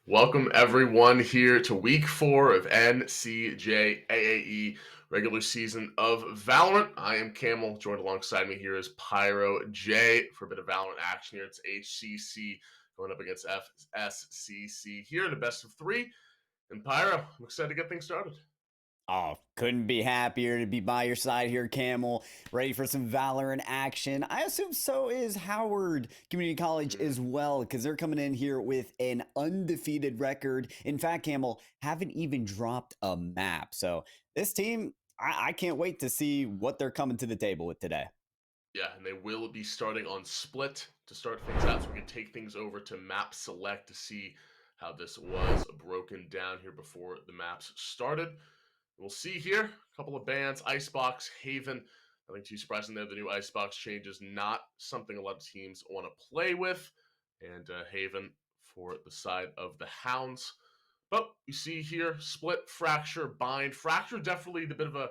Welcome everyone here to week 4 of NCJAAE regular season of Valorant. I am Camel, joined alongside me here is Pyro J for a bit of Valorant action here. It's HCC going up against FSCC here in a best of 3. And Pyro, I'm excited to get things started. Oh, couldn't be happier to be by your side here, Camel. Ready for some Valorant action. I assume so is Howard Community College as well, because they're coming in here with an undefeated record. In fact, Camel haven't even dropped a map. So this team, I can't wait to see what they're coming to the table with today. Yeah, and they will be starting on Split to start things out, so we can take things over to map select to see how this was broken down here before the maps started. We'll see here a couple of bans: Icebox, Haven. Nothing too surprising there. The new Icebox change is not something a lot of teams want to play with, and Haven for the side of the Hounds. But you see here, Split, Fracture, Bind. Fracture definitely the bit of a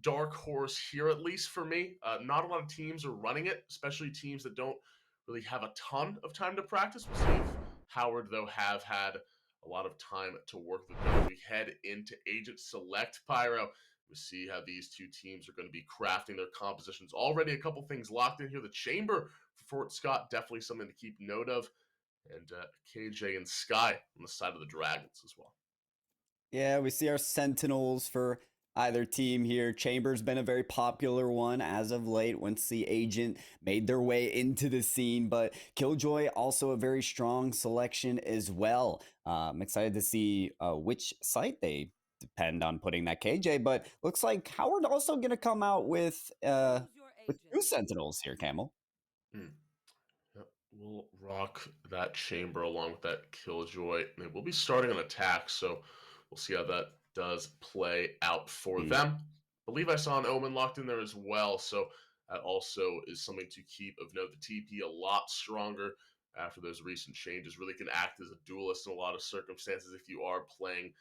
dark horse here, at least for me. Not a lot of teams are running it, especially teams that don't really have a ton of time to practice. We'll see if Howard, though, have had a lot of time to work with them. We head into Agent Select Pyro. We see how these two teams are going to be crafting their compositions. Already a couple things locked in here. The Chamber for Fort Scott, definitely something to keep note of. And KJ and Sky on the side of the Dragons as well. Yeah, we see our Sentinels for either team here. Chamber's been a very popular one as of late once the agent made their way into the scene, but Killjoy also a very strong selection as well. I'm excited to see which site they depend on putting that KJ, but looks like Howard also going to come out with two Sentinels here, Camel. Hmm. Yep. We'll rock that Chamber along with that Killjoy. And we'll be starting an attack, so we'll see how that does play out for them. Believe I saw an Omen locked in there as well, so that also is something to keep of note. The TP a lot stronger after those recent changes. Really can act as a duelist in a lot of circumstances if you are playing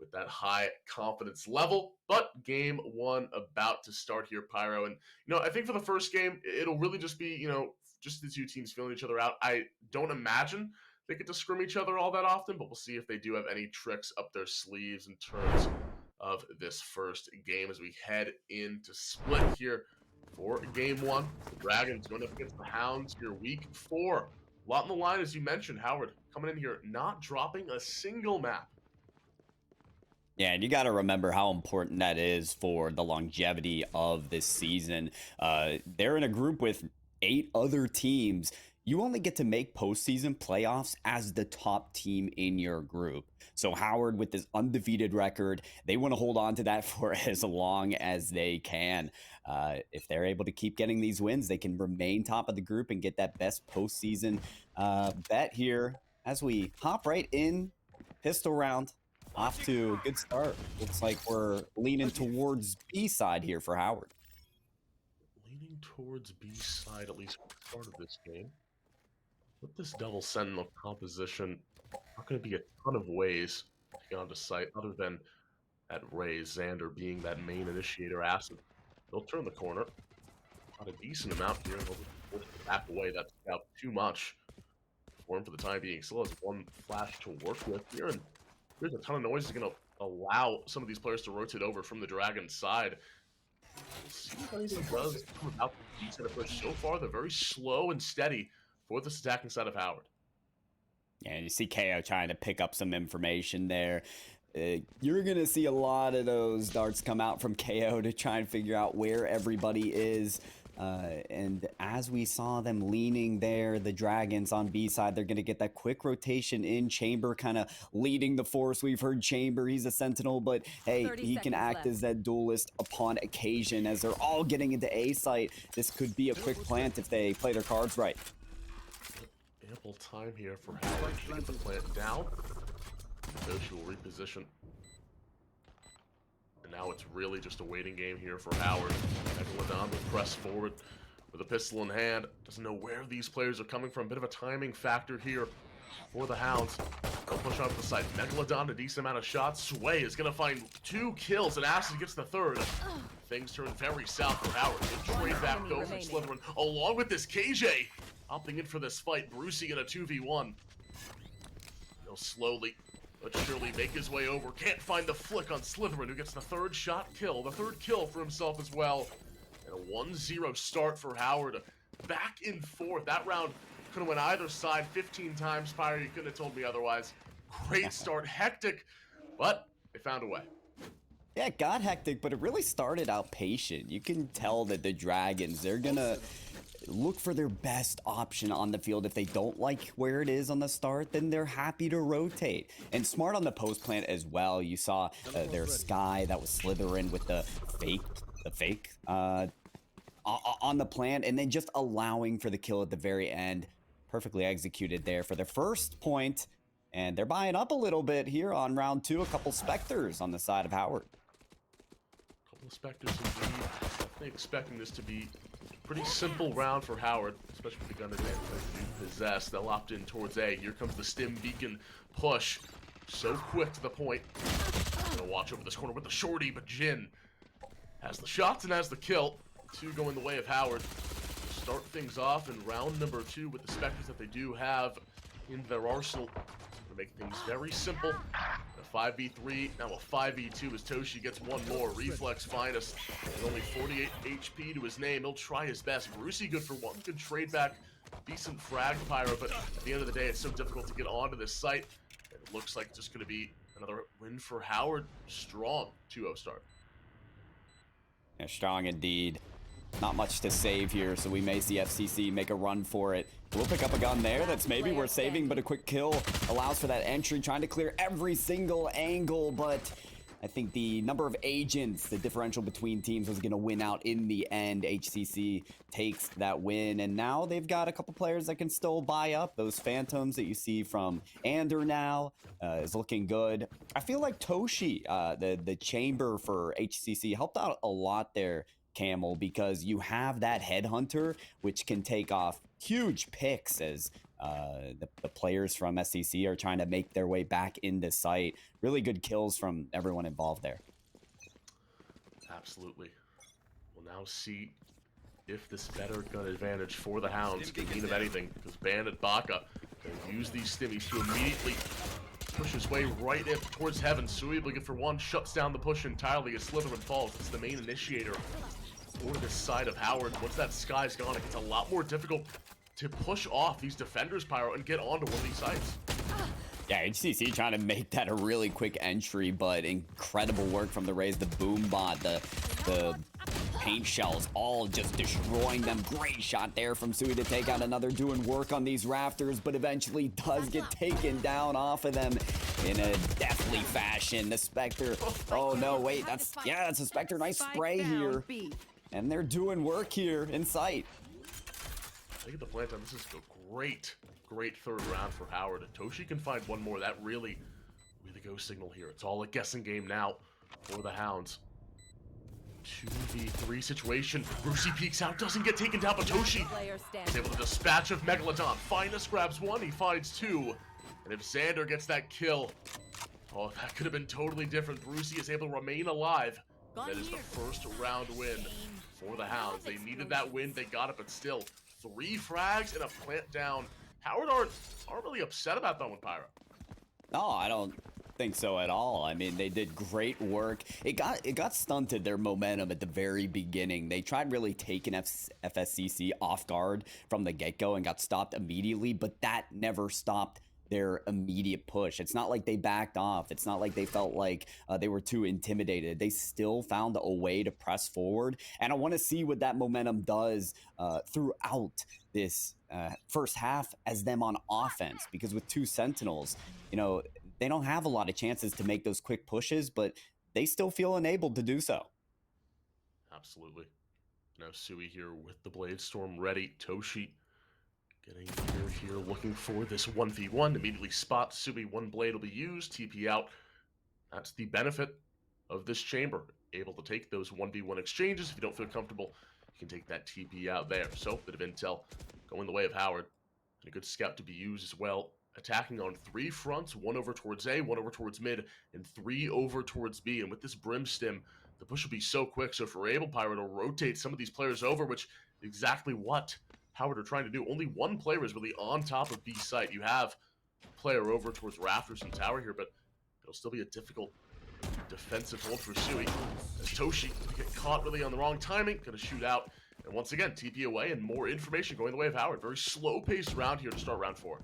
with that high confidence level. But game 1 about to start here, Pyro. And, I think for the first game, it'll really just be, just the two teams feeling each other out. I don't imagine they get to scrim each other all that often, but we'll see if they do have any tricks up their sleeves in terms of this first game as we head into Split here for game 1. The Dragons going up against the Hounds here, week 4. A lot on the line, as you mentioned. Howard coming in here, not dropping a single map. Yeah, and you got to remember how important that is for the longevity of this season. They're in a group with 8 other teams. You only get to make postseason playoffs as the top team in your group. So Howard, with this undefeated record, they want to hold on to that for as long as they can. If they're able to keep getting these wins, they can remain top of the group and get that best postseason bet here as we hop right in. Pistol round. Off to a good start. Looks like we're leaning towards B side here for Howard. Leaning towards B side, at least for the start of this game. With this double sentinel composition, not going to be a ton of ways to get onto site other than that Ray Xander being that main initiator asset. They'll turn the corner. Got a decent amount here. They'll force to back away. That's about too much for him for the time being. Still has one flash to work with here, and there's a ton of noise is going to allow some of these players to rotate over from the Dragon side. We'll see if anything does come about the D center push. So far, they're very slow and steady for this attacking side of Howard. Yeah, and you see KO trying to pick up some information there. You're going to see a lot of those darts come out from KO to try and figure out where everybody is. And as we saw them leaning there, the Dragons on B side, they're going to get that quick rotation in. Chamber kind of leading the force. We've heard Chamber, he's a sentinel, but hey, he can act as that duelist upon occasion as they're all getting into A site. This could be a quick plant if they play their cards right. Ample time here for Howard to get the plant down. Yoshi will reposition. And now it's really just a waiting game here for Howard. Megalodon will press forward with a pistol in hand. Doesn't know where these players are coming from. Bit of a timing factor here for the Hounds. They'll push off the side. Megalodon, a decent amount of shots. Sway is going to find 2 kills, and Acid gets the 3rd. Things turn very south for Howard. Good trade back though from Slytherin. Along with this KJ opting in for this fight. Brucey in a 2v1. They'll slowly but surely make his way over. Can't find the flick on Slytherin, who gets the third kill for himself as well. And a 1-0 start for Howard. Back and forth. That round could have went either side 15 times. Pyro, you couldn't have told me otherwise. Great start, hectic, but they found a way. Yeah, it got hectic, but it really started out patient. You can tell that the Dragons, they're gonna look for their best option on the field. If they don't like where it is on the start, then they're happy to rotate. And smart on the post plant as well. You saw their Sky, that was Slytherin with the fake on the plant, and then just allowing for the kill at the very end. Perfectly executed there for their first point, and they're buying up a little bit here on round 2. A couple Spectres on the side of Howard. A couple of Spectres indeed. Definitely expecting this to be a pretty simple round for Howard, especially with the gun advantage they do possess. They'll opt in towards A. Here comes the Stim Beacon push. So quick to the point. Gonna watch over this corner with the shorty, but Jin has the shots and has the kill. 2 going the way of Howard. Start things off in round number 2 with the Spectres that they do have in their arsenal. To make things very simple. A 5v3, now a 5v2 as Toshi gets one more. Reflex Finest with only 48 HP to his name. He'll try his best. Brucey good for one. Good trade back. Decent frag Pyro, but at the end of the day, it's so difficult to get onto this site. It looks like it's just going to be another win for Howard. Strong 2-0 start. Yeah, strong indeed. Not much to save here, so we may see FCC make a run for it. We'll pick up a gun there that's maybe worth saving, but a quick kill allows for that entry, trying to clear every single angle, but I think the number of agents, the differential between teams, was going to win out in the end. HCC takes that win, and now they've got a couple players that can still buy up. Those Phantoms that you see from Ander now is looking good. I feel like Toshi, the chamber for HCC, helped out a lot there, Camel, because you have that headhunter, which can take off huge picks as the players from SCC are trying to make their way back into sight. Really good kills from everyone involved there. Absolutely. We'll now see if this better gun advantage for the Hounds can mean of anything, because Bandit Baka can use these stimmies to immediately push his way right in towards heaven. Sui, looking for one, shuts down the push entirely as Slytherin falls. It's the main initiator for this side of Howard. Once that Sky's gone, it gets a lot more difficult to push off these defenders, Pyro, and get onto one of these sites. Yeah, HCC trying to make that a really quick entry, but incredible work from the Raze, the boom bot, the paint shells, all just destroying them. Great shot there from Sui to take out another, doing work on these rafters, but eventually does get taken down off of them in a deathly fashion. The Spectre, oh no, wait, that's a Spectre. Nice spray here. And they're doing work here in sight. Look at the plant time. This is a great third round for Howard. If Toshi can find one more, that really go signal here. It's all a guessing game now for the Hounds. 2v3 situation. Brucey peeks out, doesn't get taken down, but Toshi is able to dispatch of Megalodon. Finest grabs one, he finds two. And if Xander gets that kill, oh, that could have been totally different. Brucey is able to remain alive. That is the first round win for the Hounds. They needed that win, they got it, but still, 3 frags and a plant down. Howard aren't really upset about that one, Pyro. No, I don't think so at all. I mean, they did great work. It got stunted, their momentum at the very beginning. They tried really taking FSCC off guard from the get-go and got stopped immediately, but that never stopped their immediate push. It's not like they backed off. It's not like they felt like they were too intimidated. They still found a way to press forward, and I want to see what that momentum does throughout this first half as them on offense, because with 2 Sentinels, you know, they don't have a lot of chances to make those quick pushes, but they still feel enabled to do so. Absolutely. Now Sui here with the Blade Storm ready. Toshi getting here, looking for this 1v1. Immediately spot Sui. One blade will be used. TP out. That's the benefit of this chamber. Able to take those 1v1 exchanges. If you don't feel comfortable, you can take that TP out there. So, bit of intel going the way of Howard. And a good scout to be used as well. Attacking on 3 fronts. 1 over towards A, 1 over towards mid, and 3 over towards B. And with this Brim Stim, the push will be so quick. So if we're able, Pyro, to rotate some of these players over, which is exactly what Howard are trying to do. Only one player is really on top of B site. You have a player over towards Rafters and Tower here, but It'll still be a difficult defensive hold for Sui, as Toshi get caught really on the wrong timing, gonna shoot out. And once again, TP away, and more information going the way of Howard. Very slow-paced round here to start round 4.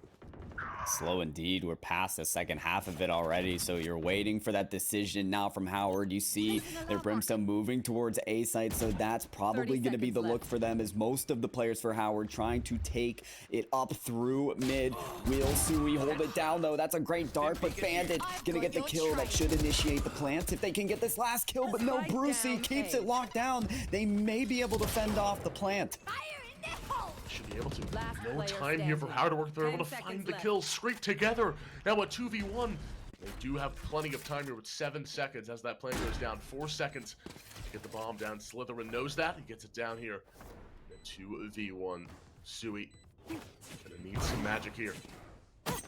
Slow indeed. We're past the second half of it already, so you're waiting for that decision now from Howard. You see their Brimstone moving towards A site, so that's probably going to be the look for them, as most of the players for Howard trying to take it up through mid. Will Sui hold it down, though? That's a great dart, but Bandit going to get the kill that should initiate the plant if they can get this last kill, but no, Brucey keeps it locked down. They may be able to fend off the plant. Should be able to. No time here for Howard to work. They're able to find the kill. Scrape together. Now a 2v1. They do have plenty of time here with 7 seconds as that plane goes down. 4 seconds to get the bomb down. Slytherin knows that. He gets it down here. A 2v1. Sui gonna need some magic here.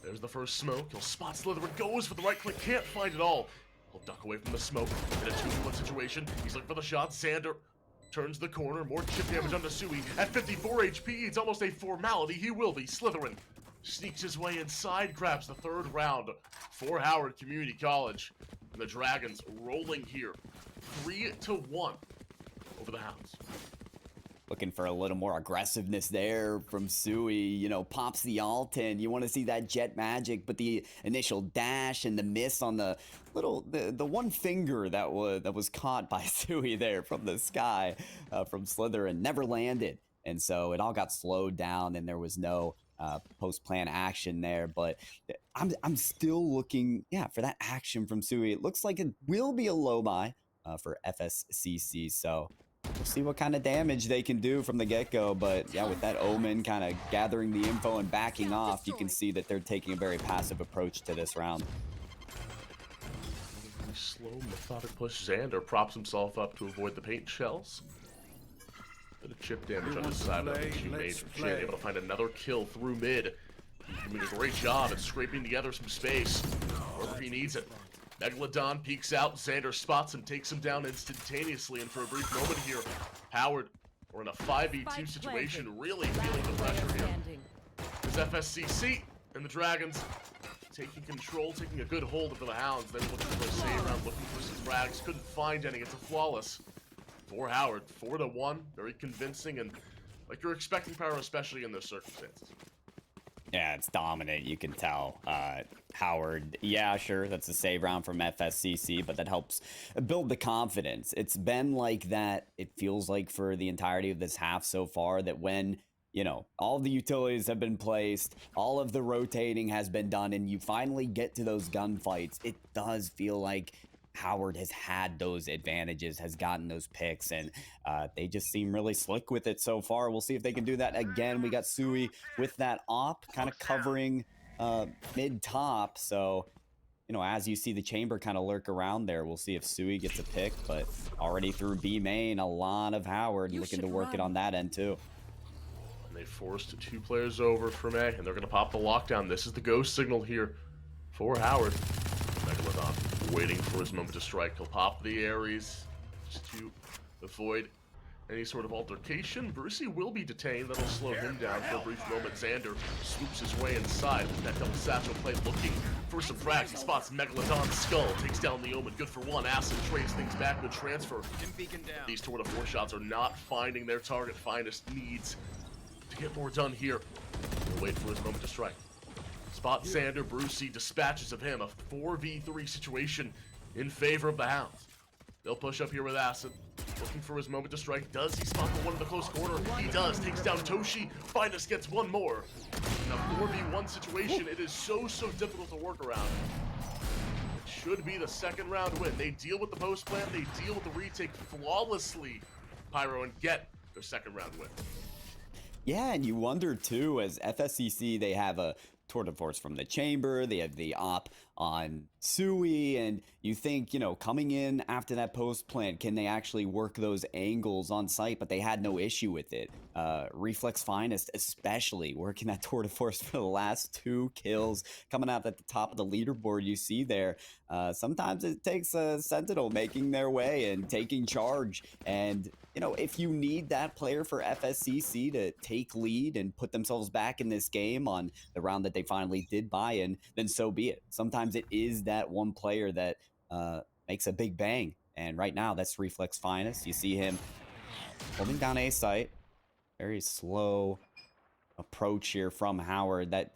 There's the first smoke. He'll spot Slytherin. Goes for the right click. Can't find it all. He'll duck away from the smoke. In a 2v1 situation. He's looking for the shot. Xander turns the corner, more chip damage onto Sui. At 54 HP, it's almost a formality. He will be. Slytherin sneaks his way inside, grabs the third round for Howard Community College. And the Dragons rolling here, 3-1 over the Hounds. Looking for a little more aggressiveness there from Sui, you know, pops the ult in. You want to see that jet magic, but the initial dash and the miss on the one finger that was caught by Sui there from the sky from Slytherin never landed. And so it all got slowed down and there was no post-plan action there. But I'm still looking, for that action from Sui. It looks like it will be a low buy for FSCC. So we'll see what kind of damage they can do from the get-go, but yeah, with that Omen kind of gathering the info and backing off, you can see that they're taking a very passive approach to this round. Slow, methodic push. Xander props himself up to avoid the paint shells. Bit of chip damage on his side of the teammate from Jin, able to find another kill through mid. He's doing a great job at scraping together some space wherever he needs it. Megalodon peeks out, Xander spots him, takes him down instantaneously, and for a brief moment here, Howard, we're in a 5v2 situation, really feeling the pressure here. There's FSCC and the Dragons taking control, taking a good hold of the Hounds. They were looking for a save round, looking for some frags, couldn't find any. It's a flawless for Howard, 4-1, very convincing, and like you're expecting Pyro, especially in those circumstances. Yeah, it's dominant, you can tell. Howard, yeah, sure, that's a save round from FSCC, but that helps build the confidence. It's been like that, it feels like, for the entirety of this half so far, that when, you know, all the utilities have been placed, all of the rotating has been done, and you finally get to those gunfights, it does feel like Howard has had those advantages, has gotten those picks, and they just seem really slick with it so far. We'll see if they can do that again. We got Sui with that op kind of covering mid-top, so, you know, as you see the chamber kind of lurk around there, we'll see if Sui gets a pick, but already through B main, a lot of Howard looking to work it on that end too. And they forced 2 players over from A, and they're going to pop the lockdown. This is the go signal here for Howard. Megalodon waiting for his moment to strike. He'll pop the Ares just to avoid any sort of altercation. Brucey will be detained. That'll slow him down for a brief moment. Xander swoops his way inside with that double satchel play, looking for some frags. He spots Megalodon's skull, takes down the Omen. Good for one. Acid trades things back with transfer. These 2-4 shots are not finding their target. Finest needs to get more done here. We'll wait for his moment to strike. Spot Xander, Brucey dispatches of him. A 4v3 situation in favor of the Hounds. They'll push up here with Acid, looking for his moment to strike. Does he spot the one in the close corner? He does. Takes down Toshi. Finest gets one more. In a 4v1 situation, it is so difficult to work around. It should be the second round win. They deal with the post plan. They deal with the retake flawlessly, Pyro, and get their second round win. Yeah, and you wonder too, as FSCC, they have a tour de force from the chamber, they have the op on Sui, and you think, you know, coming in after that post plant, can they actually work those angles on site? But they had no issue with it. Reflex Finest, especially working that tour de force for the last 2 kills, coming out at the top of the leaderboard. You see there, sometimes it takes a Sentinel making their way and taking charge. And you know, if you need that player for FSCC to take lead and put themselves back in this game on the round that they finally did buy in, then so be it. Sometimes it is that one player that makes a big bang. And right now, that's Reflex Finest. You see him holding down A site. Very slow approach here from Howard. That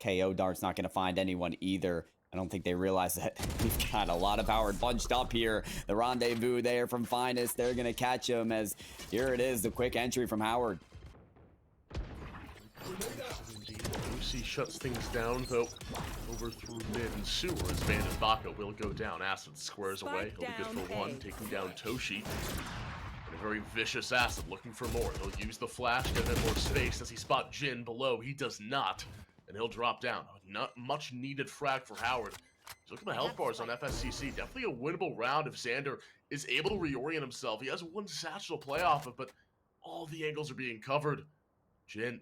KO dart's not going to find anyone either. I don't think they realize that we've got a lot of Howard bunched up here. The rendezvous there from Finest. They're going to catch him as here it is, the quick entry from Howard. Indeed, Lucy shuts things down, though, over through mid and sewer as Bandit Baka will go down. Acid squares away. He'll be good for one, taking down Toshi. And a very vicious Acid looking for more. He'll use the flash to get more space. Does he spot Jin below? He does not. And he'll drop down. Not much needed frag for Howard. Look at the health bars on FSCC. Definitely a winnable round if Xander is able to reorient himself. He has one satchel to play off of, but all the angles are being covered. Jin,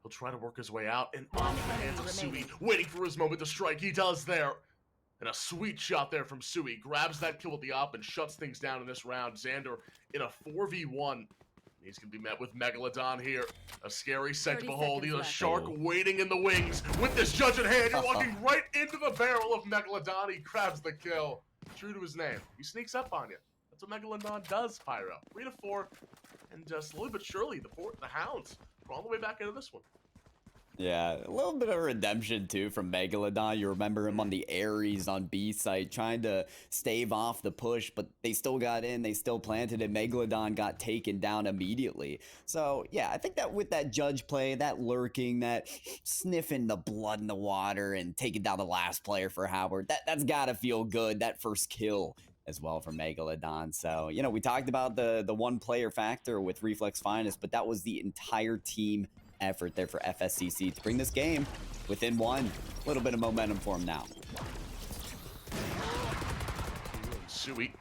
he'll try to work his way out and off the hands of Sui, waiting for his moment to strike. He does there. And a sweet shot there from Sui. Grabs that kill with the op and shuts things down in this round. Xander in a 4v1. He's going to be met with Megalodon here. A scary sight to behold. He's a shark waiting in the wings. With this judge in hand, you're walking right into the barrel of Megalodon. He grabs the kill. True to his name. He sneaks up on you. That's what Megalodon does, Pyro. 3-4. And slowly but surely, the Hounds are all the way back into this one. Yeah, a little bit of redemption, too, from Megalodon. You remember him on the Ares on B site, trying to stave off the push, but they still got in, they still planted, and Megalodon got taken down immediately. So, yeah, I think that with that judge play, that lurking, that sniffing the blood in the water and taking down the last player for Howard, that's got to feel good, that first kill as well for Megalodon. So, you know, we talked about the one-player factor with Reflex Finest, but that was the entire team effort there for FSCC to bring this game within one. A little bit of momentum for him now. Sui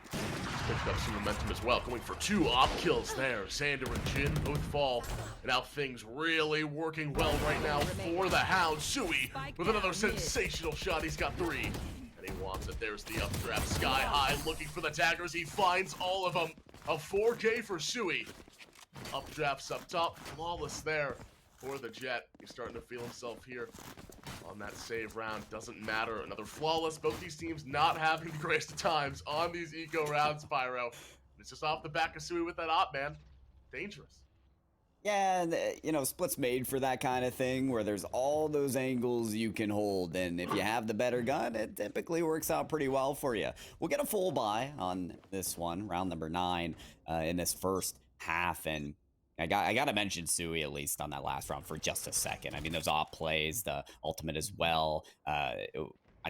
picked up some momentum as well, going for 2 op kills there. Xander and Jin both fall, and now things really working well right now for the Hound. Sui with another sensational shot. He's got 3, and he wants it. There's the updraft, sky high, looking for the daggers. He finds all of them. A 4K for Sui. Updrafts up top, flawless there for the Jet. He's starting to feel himself here on that save round. Doesn't matter. Another flawless. Both these teams not having the greatest of times on these eco rounds, Pyro. It's just off the back of Sui with that op, man. Dangerous. Yeah, and, you know, Split's made for that kind of thing where there's all those angles you can hold, and if you have the better gun, it typically works out pretty well for you. We'll get a full buy on this one, round number 9, in this first half, and I got to mention Sui at least on that last round for just a second. I mean, those op plays, the ultimate as well. I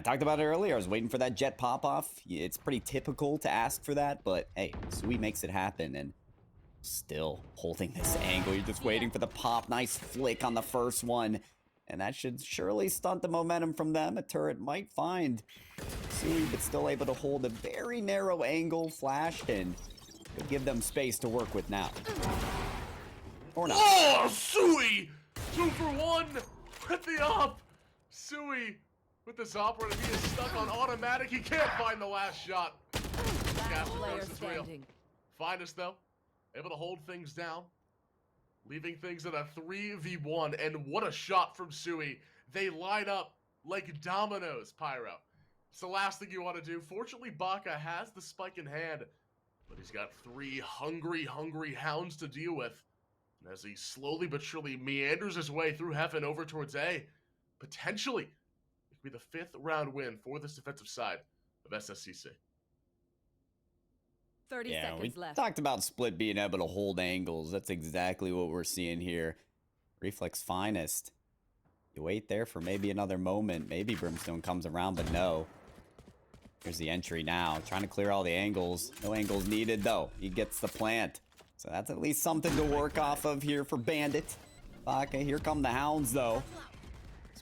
talked about it earlier. I was waiting for that jet pop-off. It's pretty typical to ask for that, but hey, Sui makes it happen, and still holding this angle. You're just waiting for the pop. Nice flick on the first one, and that should surely stunt the momentum from them. A turret might find Sui, but still able to hold a very narrow angle, flashed, and could give them space to work with now. Or not. Oh, Sui! 2 for 1 with the op. Sui with this operator. He is stuck on automatic. He can't find the last shot. Last player standing. Finest, though, able to hold things down, leaving things at a 3v1. And what a shot from Sui. They line up like dominoes, Pyro. It's the last thing you want to do. Fortunately, Baka has the spike in hand, but he's got 3 hungry Hounds to deal with. And as he slowly but surely meanders his way through heaven over towards A, potentially, it could be the 5th round win for this defensive side of SSCC. 30 seconds left. Talked about Split being able to hold angles. That's exactly what we're seeing here. Reflex Finest. You wait there for maybe another moment. Maybe Brimstone comes around, but no. Here's the entry now. Trying to clear all the angles. No angles needed, though. He gets the plant. So that's at least something to work off of here for Bandit. Okay, here come the Hounds, though.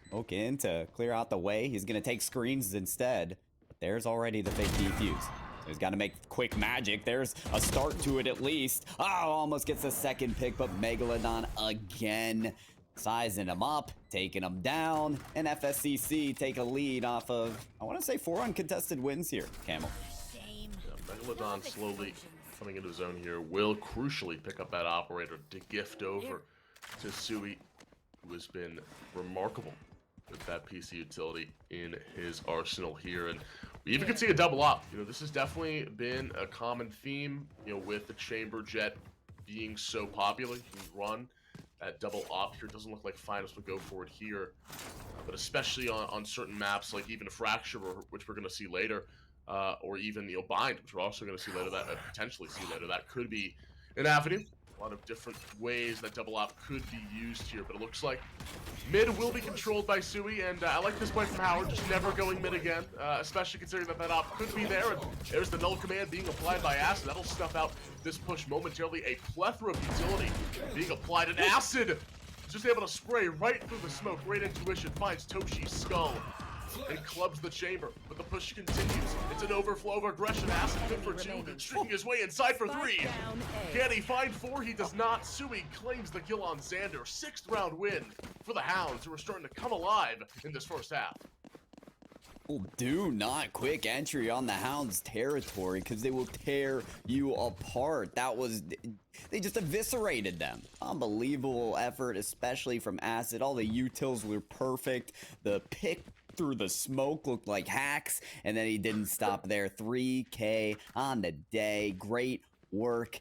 Smoke in to clear out the way. He's going to take screens instead. But there's already the fake defuse. He's got to make quick magic. There's a start to it at least. Oh, almost gets a second pick, but Megalodon again sizing him up, taking him down, and FSCC take a lead off of, I want to say, 4 uncontested wins here, Camel. Yeah, Megalodon slowly coming into his own here will crucially pick up that operator to gift over to Sui, who has been remarkable with that PC utility in his arsenal here. And we even could see a double up. You know, this has definitely been a common theme, you know, with the Chamber Jet being so popular. You can run that double op here. Doesn't look like Finals would go for it here, but especially on certain maps, like even a Fracture, which we're going to see later, or even, you know, Bind, which we're also going to see later, that potentially see later. That could be an avenue. A lot of different ways that double op could be used here, but it looks like mid will be controlled by Sui, and I like this play from Howard, just never going mid again, especially considering that op could be there, and there's the null command being applied by Acid. That'll snuff out this push momentarily. A plethora of utility being applied, and Acid just able to spray right through the smoke. Great intuition, finds Toshi's skull and clubs the chamber, but the push continues. It's an overflow of aggression. Acid good for 2, streaking his way inside for 3. Can he find 4? He does not. Sui claims the kill on Xander. 6th round win for the Hounds, who are starting to come alive in this first half. Well, do not quick entry on the Hounds territory, because they will tear you apart. They just eviscerated them. Unbelievable effort, especially from Acid. All the utils were perfect. The pick through the smoke looked like hacks, and then he didn't stop there. 3K on the day. Great work.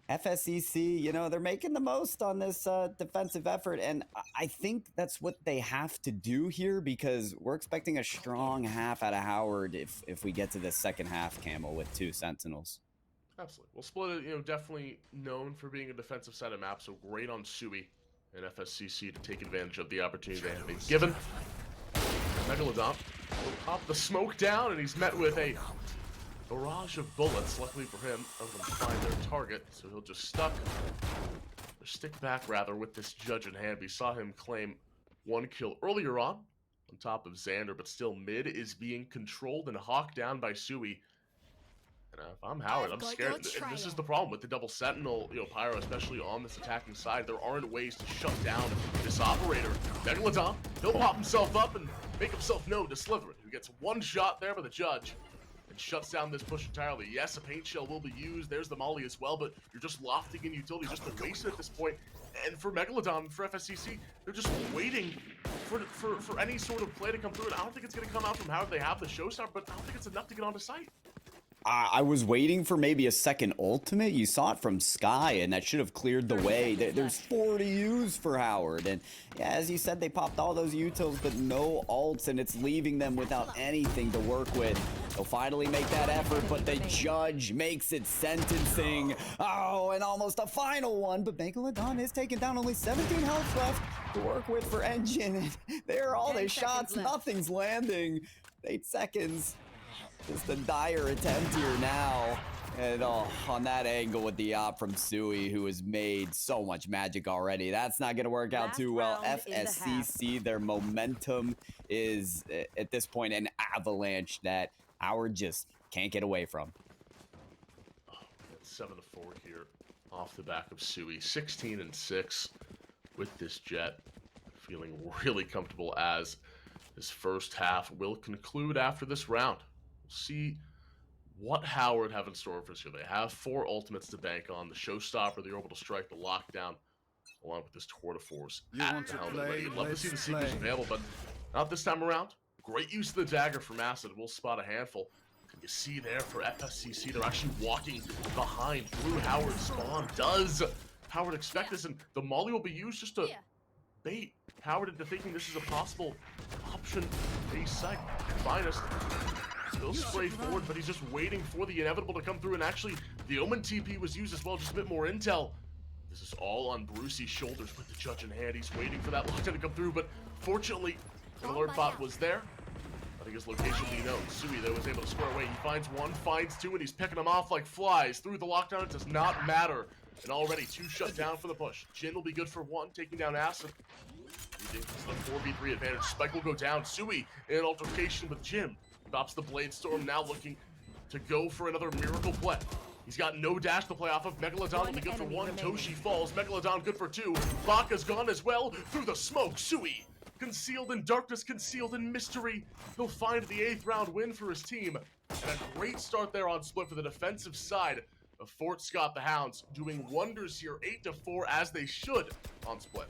FSCC, you know, they're making the most on this defensive effort, and I think that's what they have to do here, because we're expecting a strong half out of Howard if we get to the second half, Camel, with 2 Sentinels. Absolutely. Well, Split, you know, definitely known for being a defensive side of map, so great on Sui and FSCC to take advantage of the opportunity they have been given. Megalodon will pop the smoke down, and he's met with a barrage of bullets. Luckily for him, none of them find their target, so he'll just stick back rather with this judge in hand. We saw him claim 1 kill earlier on top of Xander, but still mid is being controlled and hawked down by Sui. And if I'm Howard, I'm scared. And this is the problem with the double sentinel, you know, Pyro, especially on this attacking side. There aren't ways to shut down this operator. Megalodon, he'll pop himself up and make himself known to Slytherin, who gets 1 shot there by the judge and shuts down this push entirely. Yes, a paint shell will be used. There's the molly as well, but you're just lofting in utility, just a waste at this point. And for Megalodon, for FSCC, they're just waiting for any sort of play to come through. And I don't think it's going to come out from Howard. They have the showstopper, but I don't think it's enough to get onto site. I was waiting for maybe a second ultimate. You saw it from Sky, and that should have cleared the way. There's 4 to use for Howard. And yeah, as you said, they popped all those utils, but no ults, and it's leaving them without anything to work with. They'll finally make that effort, but the judge makes it sentencing. Oh, and almost a final one, but Megalodon is taking down, only 17 health left to work with for Engine. There are all their shots, nothing's landing. 8 seconds. Just a dire attempt here now. And on that angle with the op from Sui, who has made so much magic already. That's not going to work out too well. FSCC, their momentum is, at this point, an avalanche that Howard just can't get away from. 7-4 here off the back of Sui. 16-6 with this jet. Feeling really comfortable as this first half will conclude after this round. See what Howard have in store for us here. They have 4 ultimates to bank on. The showstopper, the orbital strike, the lockdown, along with this tour de force. Love to see the seekers available, but not this time around. Great use of the dagger from Acid. We'll spot a handful. Can you see there for FSCC? They're actually walking behind through Howard's spawn. Does Howard expect this? And the molly will be used just to bait Howard into thinking this is a possible option. Base site, Finest. Still spray forward, but he's just waiting for the inevitable to come through, and actually the Omen TP was used as well, just a bit more intel. This is all on Brucey's shoulders with the judge in hand. He's waiting for that lockdown to come through, but fortunately, an alert bot was there. I think his location will be known. Sui, though, was able to square away. He finds 1, finds 2, and he's picking them off like flies. Through the lockdown, it does not matter. And already 2 shut down for the push. Jin will be good for 1, taking down Acid. It's the 4v3 advantage. Spike will go down. Sui in an altercation with Jim. Stops the Blade Storm, now looking to go for another miracle play. He's got no dash to play off of. Megalodon will be good for one. Toshi falls. Megalodon good for two. Baka's gone as well. Through the smoke, Sui, concealed in darkness, concealed in mystery. He'll find the 8th round win for his team. And a great start there on Split for the defensive side of Fort Scott. The Hounds doing wonders here, 8-4 as they should on Split.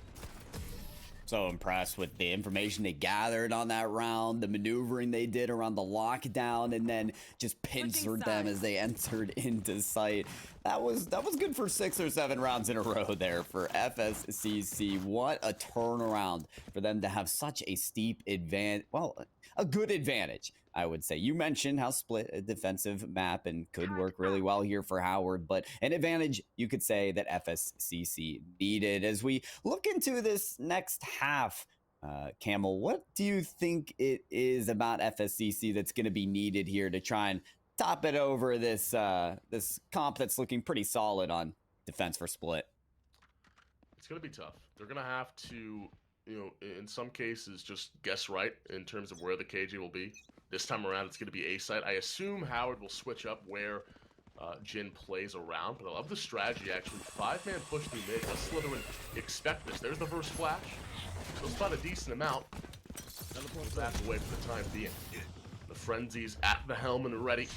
So impressed with the information they gathered on that round, the maneuvering they did around the lockdown, and then just pincered them as they entered into sight. That was good for 6 or 7 rounds in a row there for FSCC. What a turnaround for them to have such a steep advantage. Well, a good advantage, I would say. You mentioned how Split a defensive map and could work really well here for Howard, but an advantage you could say that FSCC needed. As we look into this next half, Camel, what do you think it is about FSCC that's going to be needed here to try and top it over this this comp that's looking pretty solid on defense for Split? It's going to be tough. They're going to have to, in some cases, just guess right in terms of where the KJ will be. This time around, it's going to be A site. I assume Howard will switch up where Jin plays around, but I love the strategy, actually. 5-man push through mid. Let Slytherin expect this. There's the first flash. They'll spot a decent amount. That's away for the time being. The Frenzy's at the helm and ready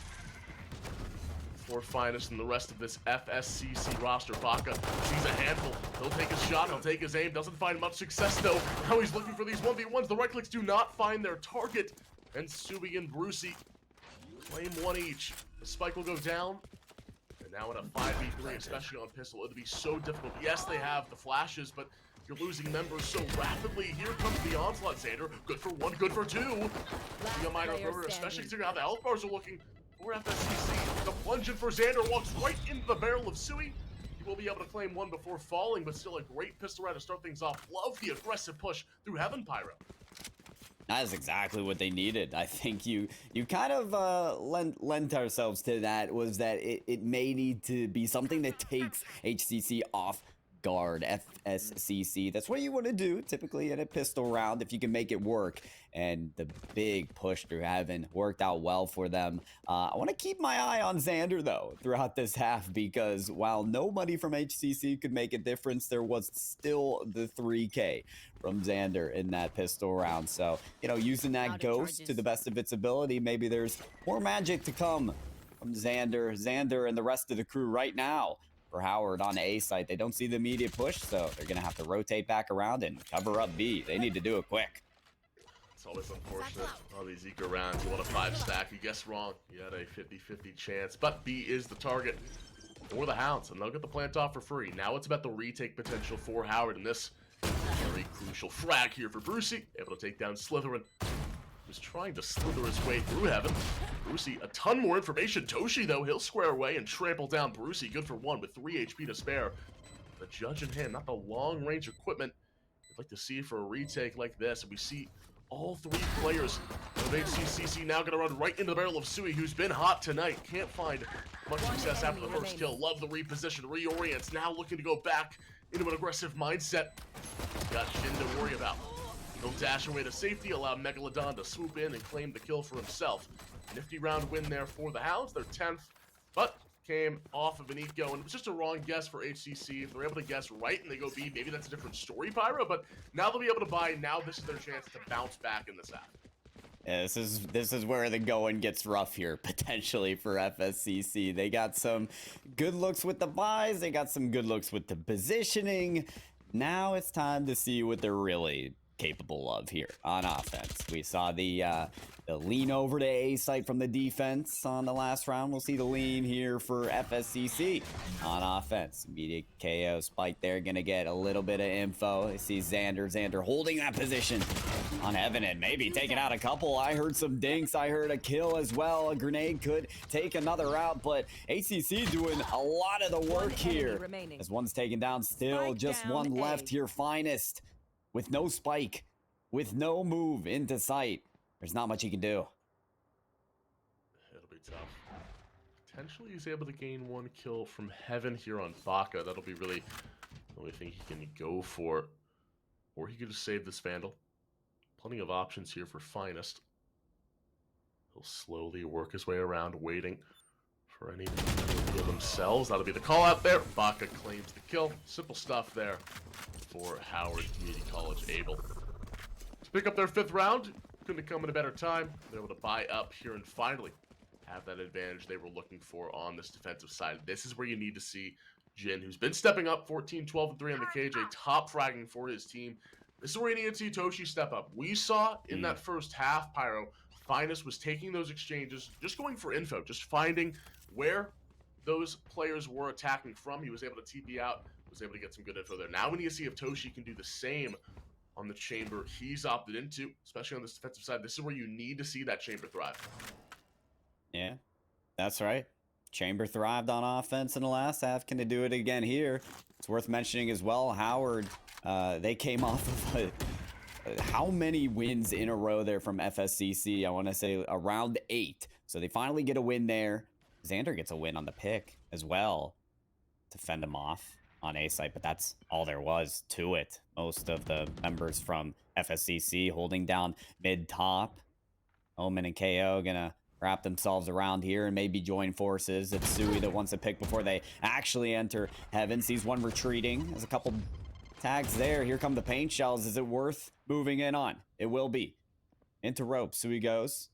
for Finest and the rest of this FSCC roster. Baka sees a handful. He'll take his shot. He'll take his aim. Doesn't find much success, though. Now he's looking for these 1v1s. The right clicks do not find their target. And Sui and Brucey claim one each. The spike will go down. And now in a 5v3, especially on pistol, it'll be so difficult. Yes, they have the flashes, but you're losing members so rapidly. Here comes the onslaught, Xander. Good for one, good for two. A minor over, especially considering how the health bars are looking for FSCC. The plunge in for Xander walks right into the barrel of Sui. He will be able to claim one before falling, but still a great pistol round to start things off. Love the aggressive push through Heaven Pyro. That is exactly what they needed. I think you kind of lent ourselves to that, was that it may need to be something that takes HCC off guard. FSCC, that's what you want to do typically in a pistol round if you can make it work. And the big push through Heaven worked out well for them. I want to keep my eye on Xander, though, throughout this half, because while nobody from HCC could make a difference, there was still the 3K from Xander in that pistol round. So, using that ghost to the best of its ability, maybe there's more magic to come from Xander and the rest of the crew right now. For Howard on A site, they don't see the immediate push, so they're going to have to rotate back around and cover up B. They need to do it quick. It's always unfortunate on these eco rounds. You want a 5-stack, you guess wrong. You had a 50-50 chance, but B is the target for the Hounds, and they'll get the plant off for free. Now it's about the retake potential for Howard in this very crucial frag here for Brucey. Able to take down Slytherin, who's trying to slither his way through Heaven. Brucey, a ton more information. Toshi, though, he'll square away and trample down Brucey. Good for one with 3 HP to spare. The judge in hand, not the long-range equipment I'd like to see for a retake like this. And we see all 3 players of HCCC now going to run right into the barrel of Sui, who's been hot tonight. Can't find much success after the first kill. Love the reposition, reorients. Now looking to go back into an aggressive mindset. Got Jin to worry about. He'll dash away to safety, allow Megalodon to swoop in and claim the kill for himself. Nifty round win there for the Hounds, their 10th, but came off of an eco, and it was just a wrong guess for HCC. If they're able to guess right and they go B, maybe that's a different story, Pyro, but now they'll be able to buy. Now this is their chance to bounce back in this half. Yeah, this is where the going gets rough here, potentially, for FSCC. They got some good looks with the buys, they got some good looks with the positioning. Now it's time to see what they're really capable of here on offense. We saw the lean over to A site from the defense on the last round. We'll see the lean here for FSCC on offense. Immediate KO spike there, gonna get a little bit of info. I see Xander holding that position on Heaven and maybe taking out a couple. I heard some dinks, I heard a kill as well. A grenade could take another out, but ACC doing a lot of the work here. As one's taken down, still just one left here. Finest with no spike, with no move into sight. There's not much he can do. It'll be tough. Potentially he's able to gain 1 kill from Heaven here on Baka. That'll be really the only thing he can go for. Or he could just save this Vandal. Plenty of options here for Finest. He'll slowly work his way around, waiting for any to kill themselves. That'll be the call out there. Baca claims the kill. Simple stuff there for Howard Community College able to pick up their 5th round. Couldn't have come at a better time. They're able to buy up here and finally have that advantage they were looking for on this defensive side. This is where you need to see Jin, who's been stepping up 14, 12, and 3 on the KJ, top fragging for his team. This is where you need to see Toshi step up. We saw in that first half, Pyro, Finest was taking those exchanges, just going for info, just finding where those players were attacking from. He was able to TP out, was able to get some good info there. Now we need to see if Toshi can do the same on the chamber he's opted into, especially on this defensive side. This is where you need to see that chamber thrive. Yeah, that's right. Chamber thrived on offense in the last half. Can they do it again here? It's worth mentioning as well, Howard, they came off of how many wins in a row there from FSCC? I want to say around 8. So they finally get a win there. Xander gets a win on the pick as well to fend him off on A site, but that's all there was to it. Most of the members from FSCC holding down mid-top. Omen and KO gonna wrap themselves around here and maybe join forces. It's Sui that wants to pick before they actually enter heaven. Sees one retreating. There's a couple tags there. Here come the paint shells. Is it worth moving in on? It will be. Into rope. Sui goes.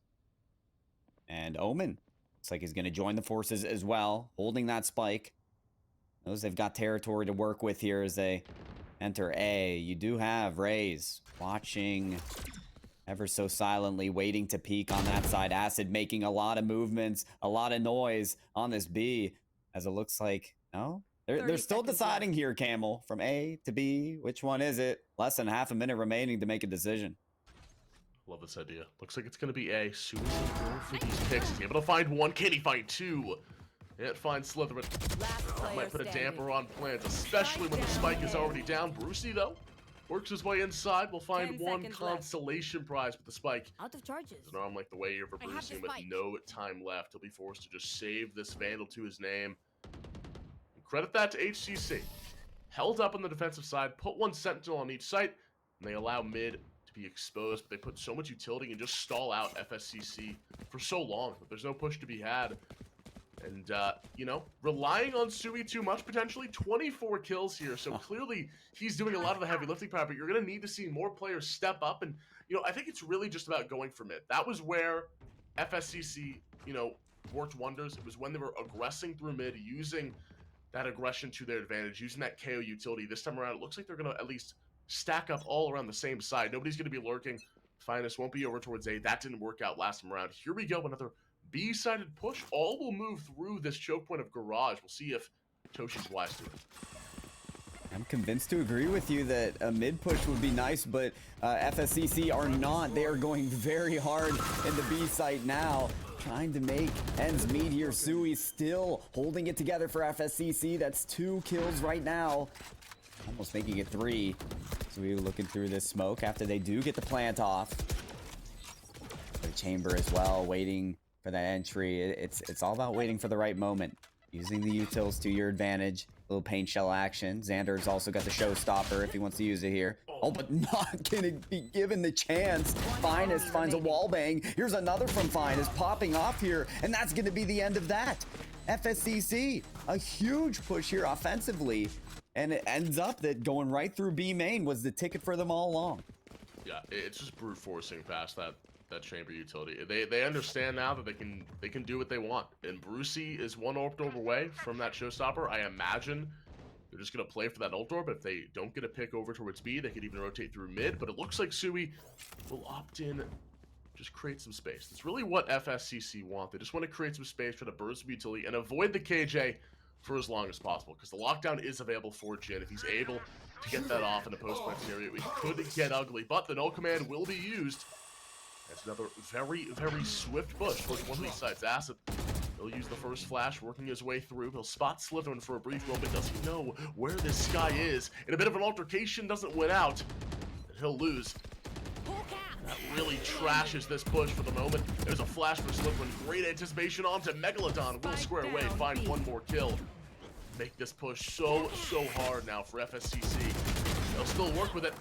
And Omen looks like he's going to join the forces as well, holding that spike. Knows they've got territory to work with here as they enter A. You do have Raze watching ever so silently, waiting to peek on that side. Acid making a lot of movements, a lot of noise on this B, as it looks like, no? They're still deciding here, Camel, from A to B. Which one is it? Less than half a minute remaining to make a decision. Love this idea. Looks like it's going to be A. Sui going for these picks. He's able to find 1. Can he find 2? Can't find Slytherin. Might put a damper on plans, especially when the spike is already down. Brucey, though, works his way inside. We'll find 1 consolation prize with the spike. Out of charges. It's an arm like the way here for Brucey with no time left. He'll be forced to just save this Vandal to his name. And credit that to HCC. Held up on the defensive side, put 1 Sentinel on each site, and they allow mid to be exposed. But they put so much utility and just stall out FSCC for so long that there's no push to be had. And, you know, relying on Sui too much, potentially. 24 kills here, so clearly he's doing a lot of the heavy lifting power, but you're going to need to see more players step up. And, you know, I think it's really just about going for mid. That was where FSCC, you know, worked wonders. It was when they were aggressing through mid, using that aggression to their advantage, using that KO utility. This time around, it looks like they're going to at least stack up all around the same side. Nobody's going to be lurking. Finest won't be over towards A. That didn't work out last time around. Here we go, another B-sided push. All will move through this choke point of Garage. We'll see if Toshi's wise to it. I'm convinced to agree with you that a mid push would be nice, but FSCC are not. They are going very hard in the B site now, trying to make ends meet here. Sui still holding it together for FSCC. That's 2 kills right now, almost making it 3. Sui looking through this smoke after they do get the plant off. The chamber as well, waiting for that entry. It's all about waiting for the right moment, using the utils to your advantage. Little paint shell action. Xander's also got the showstopper if he wants to use it here. Oh, but not gonna be given the chance. Finest finds a wall bang. Here's another from Finest popping off here, and that's gonna be the end of that. FSCC, a huge push here offensively, and it ends up that going right through B main was the ticket for them all along. Yeah, it's just brute forcing past that chamber utility. They understand now that they can do what they want. And Brucey is 1 ult orb away from that showstopper. I imagine they're just gonna play for that ult orb. If they don't get a pick over towards B, they could even rotate through mid. But it looks like Sui will opt in, just create some space. That's really what FSCC want. They just want to create some space, try to burn some utility, and avoid the KJ for as long as possible. Because the lockdown is available for Jin. If he's able to get that off in a post-plant scenario, it could get ugly. But the null command will be used. That's another very, very swift push towards one of these sides. Acid, he'll use the first flash, working his way through. He'll spot Slytherin for a brief moment. Does he know where this guy is? In a bit of an altercation, doesn't win out, and he'll lose. That really trashes this push for the moment. There's a flash for Slytherin. Great anticipation onto Megalodon. Will square away, find 1 more kill. Make this push so hard now for FSCC. They'll still work with it.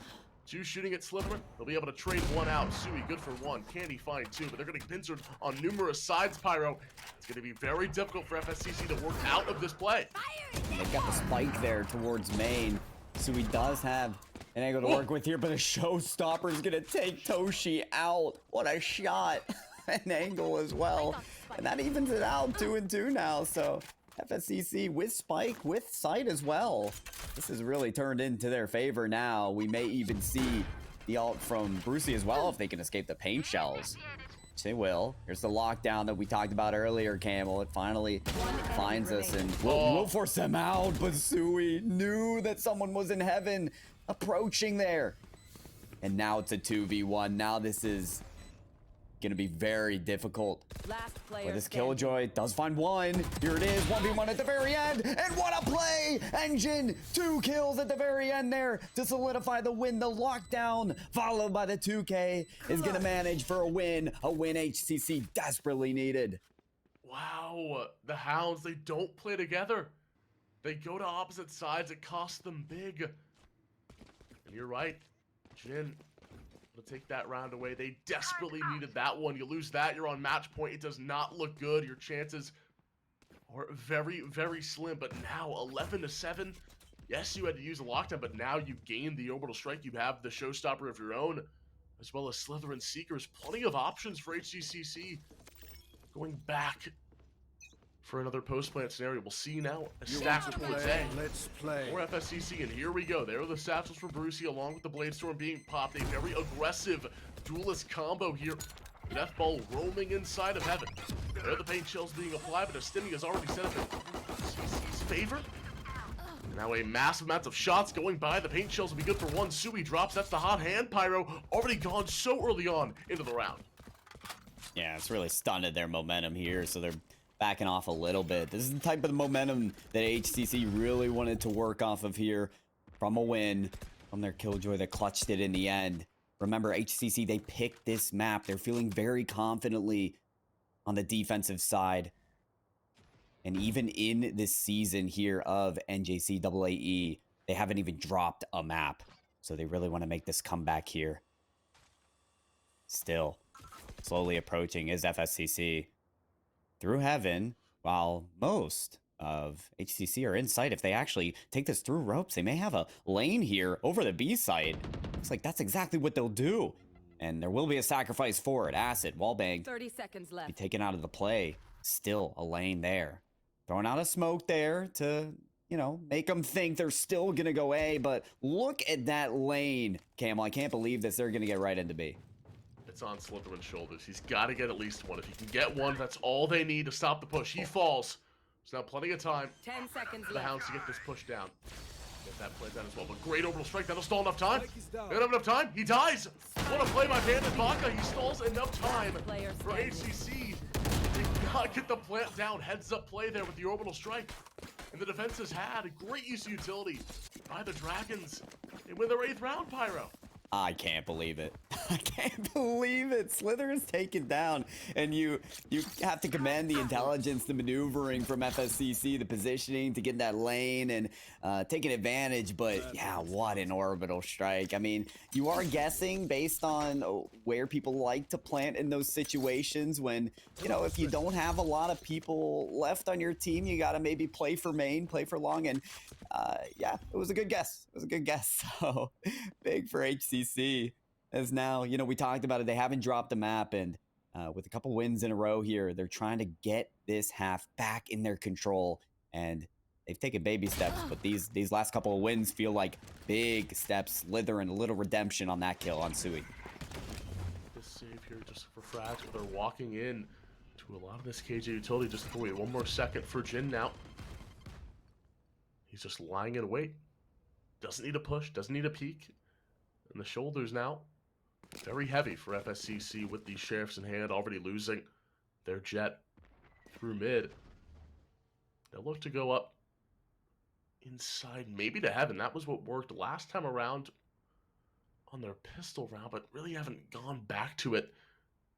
Two shooting at Slytherin. They'll be able to trade one out. Sui, good for one. Can he find two? But they're getting pincered on numerous sides, Pyro. It's going to be very difficult for FSCC to work out of this play. They've got the spike there towards main. Sui does have an angle to work with here, but a showstopper is going to take Toshi out. What a shot. An angle as well. And that evens it out 2-2 now. So FSCC with spike, with sight as well. This has really turned into their favor now. We may even see the ult from Brucey as well if they can escape the paint shells. Which they will. Here's the lockdown that we talked about earlier, Camel. It finally finds us and we'll force them out. But Sui knew that someone was in heaven approaching there. And now it's a 2v1. Now this is gonna be very difficult. Last player But this standing. Killjoy does find one. Here it is, 1v1 at the very end. And what a play! Engine, 2 kills at the very end there to solidify the win. The lockdown, followed by the 2K, is gonna manage for a win HCC desperately needed. Wow, the Hounds, they don't play together. They go to opposite sides. It costs them big. And you're right, Jin to take that round away. They desperately needed that one. You lose that, you're on match point. It does not look good. Your chances are very, very slim. But now 11-7. Yes, you had to use a lockdown, but now you gained the orbital strike. You have the showstopper of your own, as well as Slytherin Seekers. Plenty of options for HCCC. Going back for another post-plant scenario. We'll see now a stack towards A. Let's play. More FSCC, and here we go. There are the satchels for Brucey, along with the Blade Storm being popped. A very aggressive duelist combo here. Death Ball roaming inside of heaven. There are the paint shells being applied, but a stimmy has already set up in CC's favor. Now a massive amount of shots going by. The paint shells will be good for one. Sui drops. That's the hot hand. Pyro already gone so early on into the round. Yeah, it's really stunted their momentum here, so they're backing off a little bit. This is the type of momentum that HCC really wanted to work off of here from a win from their Killjoy that clutched it in the end. Remember, HCC, they picked this map. They're feeling very confidently on the defensive side. And even in this season here of NJCAAE, they haven't even dropped a map. So they really want to make this comeback here. Still, slowly approaching is FSCC through heaven, while most of HCC are in sight. If they actually take this through ropes, they may have a lane here over the B side. Looks like that's exactly what they'll do. And there will be a sacrifice for it. Acid, wallbang, 30 seconds left. be taken out of the play. Still a lane there. Throwing out a smoke there to, you know, make them think they're still going to go A. But look at that lane, Camel. I can't believe this. They're going to get right into B. It's on Slytherin's shoulders. He's got to get at least one. If he can get one, that's all they need to stop the push. He falls. There's now plenty of time 10 seconds for the left. Hounds to get this push down. Get that play down as well. But great orbital strike. That'll stall enough time. They don't have enough time. He dies. What a play by Bandit Baka. He stalls enough time for HCC. Did not get the plant down. Heads up play there with the orbital strike. And the defense has had a great use of utility by the Dragons. They win their 8th round, Pyro. I can't believe it. I can't believe it. Slither is taken down, and you have to commend the intelligence, the maneuvering from FSCC, the positioning to get in that lane and taking advantage. But yeah, what an orbital strike. I mean, you are guessing based on where people like to plant in those situations when, you know, if you don't have a lot of people left on your team, you got to maybe play for main, play for long. And yeah, it was a good guess. It was a good guess. So big for HCC. As now, you know, we talked about it. They haven't dropped a map, and with a couple wins in a row here, they're trying to get this half back in their control. And they've taken baby steps, but these last couple of wins feel like big steps. Slytherin, a little redemption on that kill on Sui. This save here just for Frags, but they're walking in to a lot of this KJ utility. Just wait one more second for Jin now. He's just lying in wait. Doesn't need a push, doesn't need a peek. And the shoulders now, very heavy for FSCC with these sheriffs in hand, already losing their jet through mid. They'll look to go up inside, maybe to heaven. That was what worked last time around on their pistol round, but really haven't gone back to it.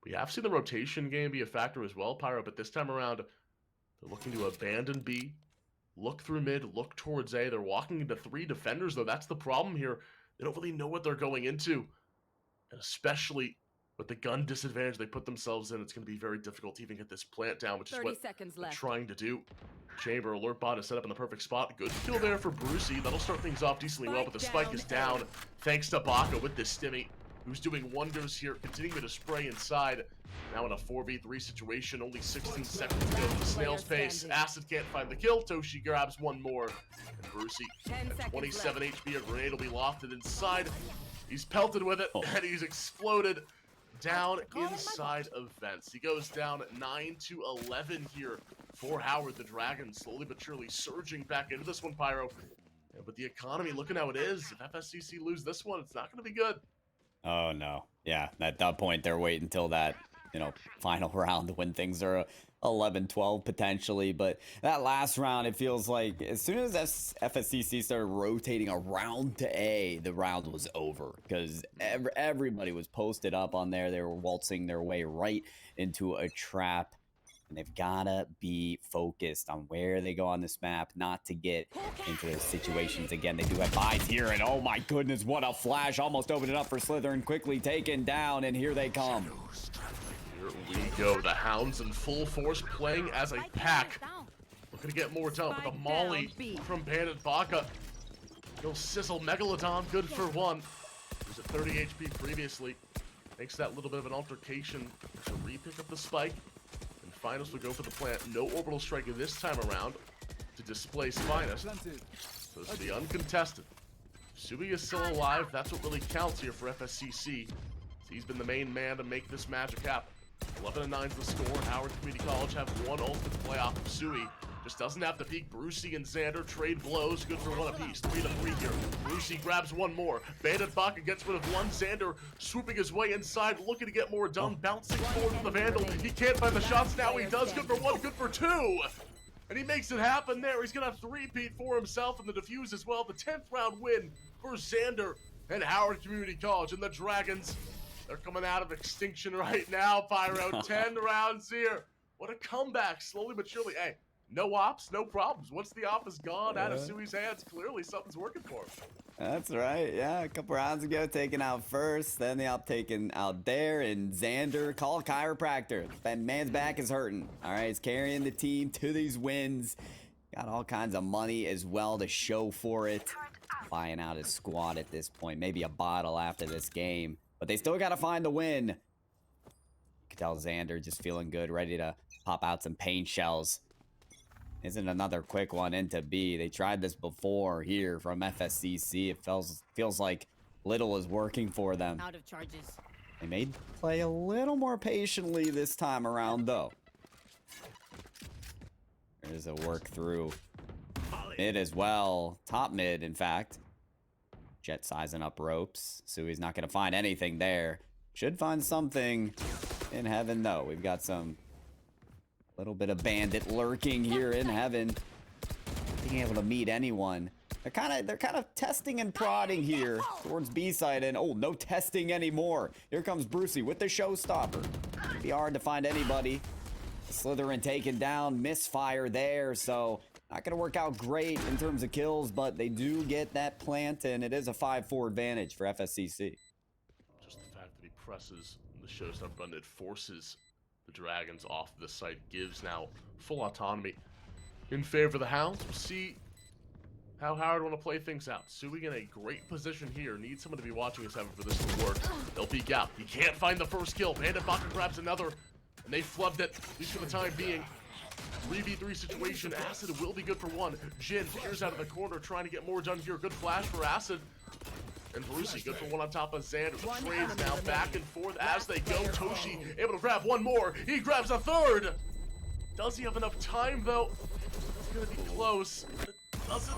We have seen the rotation game be a factor as well, Pyro, but this time around, they're looking to abandon B, look through mid, look towards A. They're walking into 3 defenders, though. That's the problem here. They don't really know what they're going into. And especially with the gun disadvantage they put themselves in, it's going to be very difficult to even get this plant down, which is 30 what seconds they're left. trying to do. Chamber alert bot is set up in the perfect spot. Good kill there for Brucey. That'll start things off decently well, but the spike is down thanks to Baka with this stimmy, who's doing wonders here, continuing to spray inside. Now in a 4v3 situation, only 16 seconds to go at the snail's pace. Acid can't find the kill. Toshi grabs one more. And Brucey at 27 HP, a grenade will be lofted inside. He's pelted with it, and he's exploded down inside of vents. He goes down 9-11 here for Howard. The Dragons slowly but surely surging back into this one, Pyro. And with the economy looking how it is, if FSCC lose this one, it's not going to be good. Oh, no. Yeah, at that point, they're waiting until that, final round when things are 11-12 potentially. But that last round, it feels like as soon as FSCC started rotating around to A, the round was over because everybody was posted up on there. They were waltzing their way right into a trap. And they've got to be focused on where they go on this map, not to get into those situations again. They do have buys here, and oh my goodness, what a flash. Almost opened it up for Slytherin, quickly taken down, and here they come. Here we go. The Hounds in full force, playing as a pack. Looking to get more done with a molly from Bandit Baka. He'll sizzle Megalodon, good for one. He was at 30 HP previously. Makes that little bit of an altercation to re-pick up the spike. Finals will go for the plant. No orbital strike this time around to displace Finest. So this will be uncontested. Sui is still alive. That's what really counts here for FSCC. He's been the main man to make this magic happen. 11-9 is the score. Howard Community College have one ultimate playoff. Sui just doesn't have to peek. Brucey and Xander trade blows. Good for one apiece. 3-3 here. Brucey grabs one more. Bandit Baka gets rid of one. Xander swooping his way inside, looking to get more done. Bouncing forward with the Vandal. He can't find the shots. Now he does. Good for one. Good for two. And he makes it happen there. He's going to three-peat for himself and the defuse as well. The 10th round win for Xander and Howard Community College. And the Dragons, they're coming out of extinction right now, Pyro. 10 rounds here. What a comeback. Slowly but surely. Hey, no ops, no problems. Once the op is gone out of Sui's hands, clearly something's working for him. That's right. Yeah, a couple rounds ago, taken out first, then the op taken out there, and Xander, call a chiropractor. That man's back is hurting. All right, he's carrying the team to these wins. Got all kinds of money as well to show for it. Buying out his squad at this point. Maybe a bottle after this game. But they still got to find the win. You can tell Xander just feeling good, ready to pop out some pain shells. Isn't another quick one into B. They tried this before here from FSCC. It feels like little is working for them. Out of charges. They may play a little more patiently this time around, though. There's a work through mid as well. Top mid, in fact. Jet sizing up ropes. Sui's not going to find anything there. Should find something in heaven, though. We've got some little bit of bandit lurking here in heaven. Being able to meet anyone. They're kind of testing and prodding here towards B side, and oh, no testing anymore. Here comes Brucey with the showstopper. It'd be hard to find anybody. Slytherin taken down, misfire there, so not gonna work out great in terms of kills, but they do get that plant, and it is a 5-4 advantage for FSCC. Just the fact that he presses the showstopper button, it forces the Dragons off the site, gives now full autonomy in favor of the Hounds. We'll see how Howard want to play things out. Sui in a great position here. Needs someone to be watching his heaven for this to work. They'll peek out. He can't find the first kill. Bandit Baka grabs another, and they flubbed it, at least for the time being. 3v3 situation. Acid will be good for one. Jin peers out of the corner, trying to get more done here. Good flash for Acid. And Brucey, good for one on top of Xander. The trades now back and forth as they go. Toshi able to grab one more. He grabs a third. Does he have enough time, though? It's going to be close. It doesn't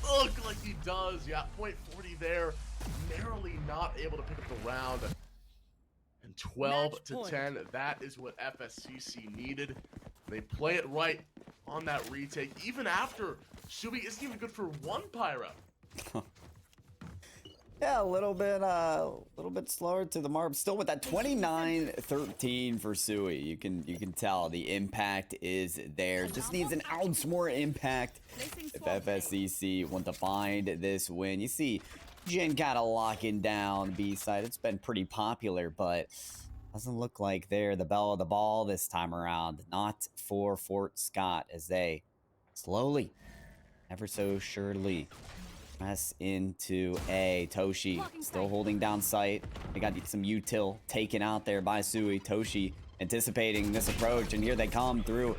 look like he does. Yeah, .40 there. Narrowly not able to pick up the round. And 12-10, that is what FSCC needed. They play it right on that retake, even after Sui isn't even good for one Pyro. Yeah, a little bit slower to the mark. Still with that 29-13 for Sui. You can tell the impact is there. Just needs an ounce more impact if FSCC want to find this win. You see Jin gotta locking down B-side. It's been pretty popular, but doesn't look like they're the belle of the ball this time around. Not for Fort Scott as they slowly, ever so surely, press into A. Toshi still holding down sight. They got some util taken out there by Sui. Toshi anticipating this approach, and here they come through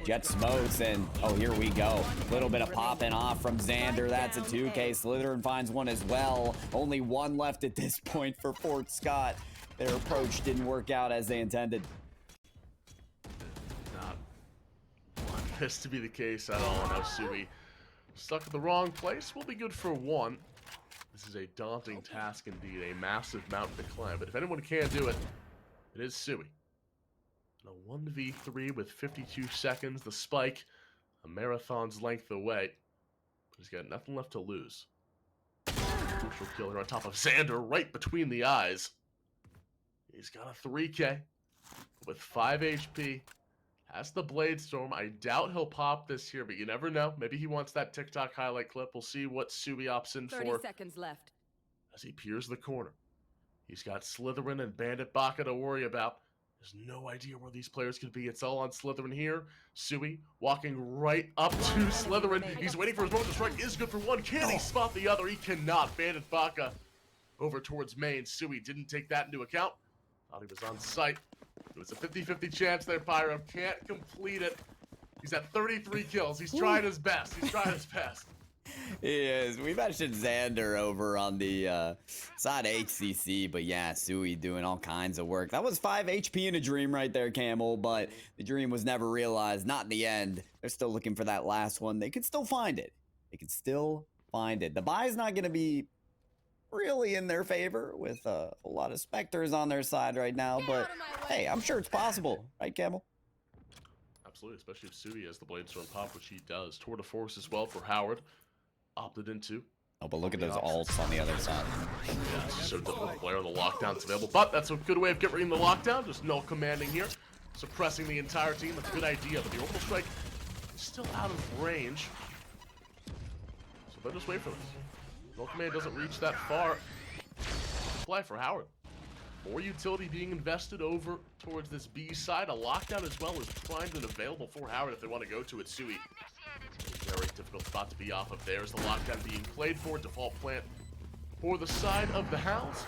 jet smokes, and oh, here we go. A little bit of popping off from Xander. That's a 2K. Slytherin finds one as well. Only one left at this point for Fort Scott. Their approach didn't work out as they intended. Not want this to be the case at all. Now Sui stuck at the wrong place. Will be good for one. This is a daunting task indeed, a massive mountain to climb. But if anyone can do it, it is Sui. And a 1v3 with 52 seconds. The spike, a marathon's length away. But he's got nothing left to lose. Crucial kill here on top of Xander, right between the eyes. He's got a 3K with 5 HP. Has the Blade Storm. I doubt he'll pop this here, but you never know. Maybe he wants that TikTok highlight clip. We'll see what Sui opts in 30 for seconds left. as he peers the corner. He's got Slytherin and Bandit Baka to worry about. There's no idea where these players could be. It's all on Slytherin here. Sui walking right up to Slytherin. He's waiting for his moment to strike. Is good for one. Can he spot the other? He cannot. Bandit Baka over towards main. Sui didn't take that into account. Thought he was on site. It was a 50-50 chance there, Pyro. Can't complete it. He's at 33 kills. He's trying his best. He's trying his best. He is. We mentioned Xander over on the side HCC, but yeah, Sui doing all kinds of work. That was 5 HP in a dream right there, Camel, but the dream was never realized. Not in the end. They're still looking for that last one. They could still find it. They could still find it. The buy's not going to be really in their favor with a lot of Spectres on their side right now, but hey, I'm sure it's possible, right, Camel? Absolutely, especially if Sui has the Blade Storm pop, which he does. Tour de Force as well for Howard. Opted into. Oh, but look at those ults on the other side. Yeah, it's so difficult to play on the lockdown's available, but that's a good way of getting rid of the lockdown. Just null commanding here, suppressing the entire team. That's a good idea, but the orbital strike is still out of range. So they'll just wait for this. Null command doesn't reach that far. Play for Howard. More utility being invested over towards this B side. A lockdown as well is primed and available for Howard if they want to go to it. Sui. Very difficult spot to be off of. There's the lockdown being played for. Default plant for the side of the Hounds.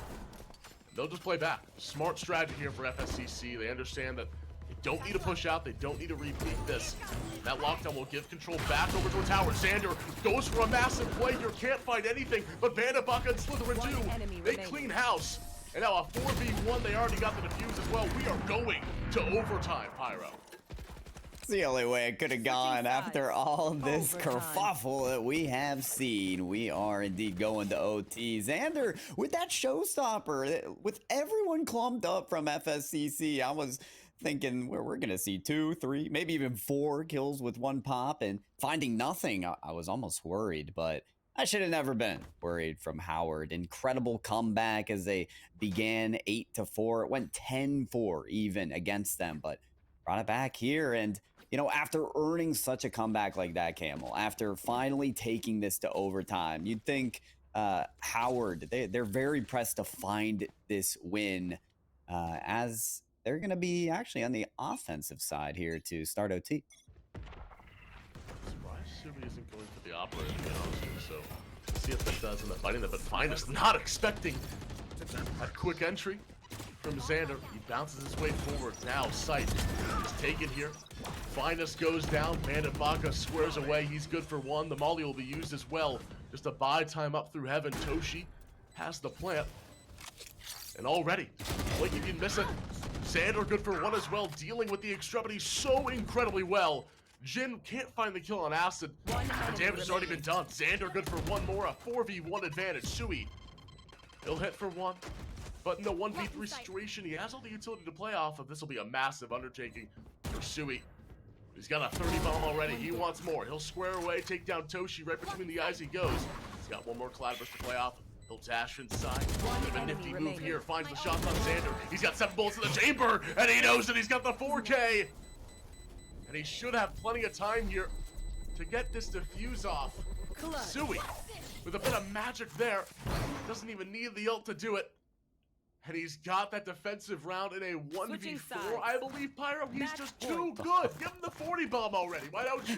They'll just play back. Smart strategy here for FSCC. They understand that they don't need to push out. They don't need to repeat this. That lockdown will give control back over towards Howard. Xander goes for a massive play here. Can't find anything, but Bandit Baka and Slytherin do. They clean house. And now a 4v1. They already got the defuse as well. We are going to overtime, Pyro. It's the only way it could have gone after all this kerfuffle that we have seen. We are indeed going to OT. Xander, with that showstopper, with everyone clumped up from FSCC, I was thinking we're going to see 2, 3, maybe even 4 kills with one pop, and finding nothing, I was almost worried, but I should have never been worried from Howard. Incredible comeback as they began 8-4. It went 10-4 even against them, but brought it back here. And, you know, after earning such a comeback like that, Camel, after finally taking this to overtime, you'd think Howard, they're very pressed to find this win as they're going to be actually on the offensive side here to start OT. Sui isn't going for the operator, to be honest with you, so see if that does end up biting them. But Finest not expecting that quick entry from Xander. He bounces his way forward. Now sight is taken here. Finest goes down. Bandit Baka squares away. He's good for one. The molly will be used as well. Just a buy time up through heaven. Toshi has the plant. And already, like you can miss it. Xander good for one as well, dealing with the extremity so incredibly well. Jin can't find the kill on Acid. The damage has already been done. Xander good for one more. A 4v1 advantage. Sui, he'll hit for one. But in the 1v3 situation, he has all the utility to play off of. This will be a massive undertaking for Sui. He's got a 30 bomb already. He wants more. He'll square away, take down Toshi right between the eyes he goes. He's got one more Cloudburst to play off. He'll dash inside. Bit of a nifty move here. Finds the shots on Xander. He's got 7 bullets in the chamber, and he knows that he's got the 4K. And he should have plenty of time here to get this defuse off. Sui with a bit of magic there. Doesn't even need the ult to do it. And he's got that defensive round in a 1v4. I believe, Pyro, he's just too good. Give him the 40 bomb already. Why don't you?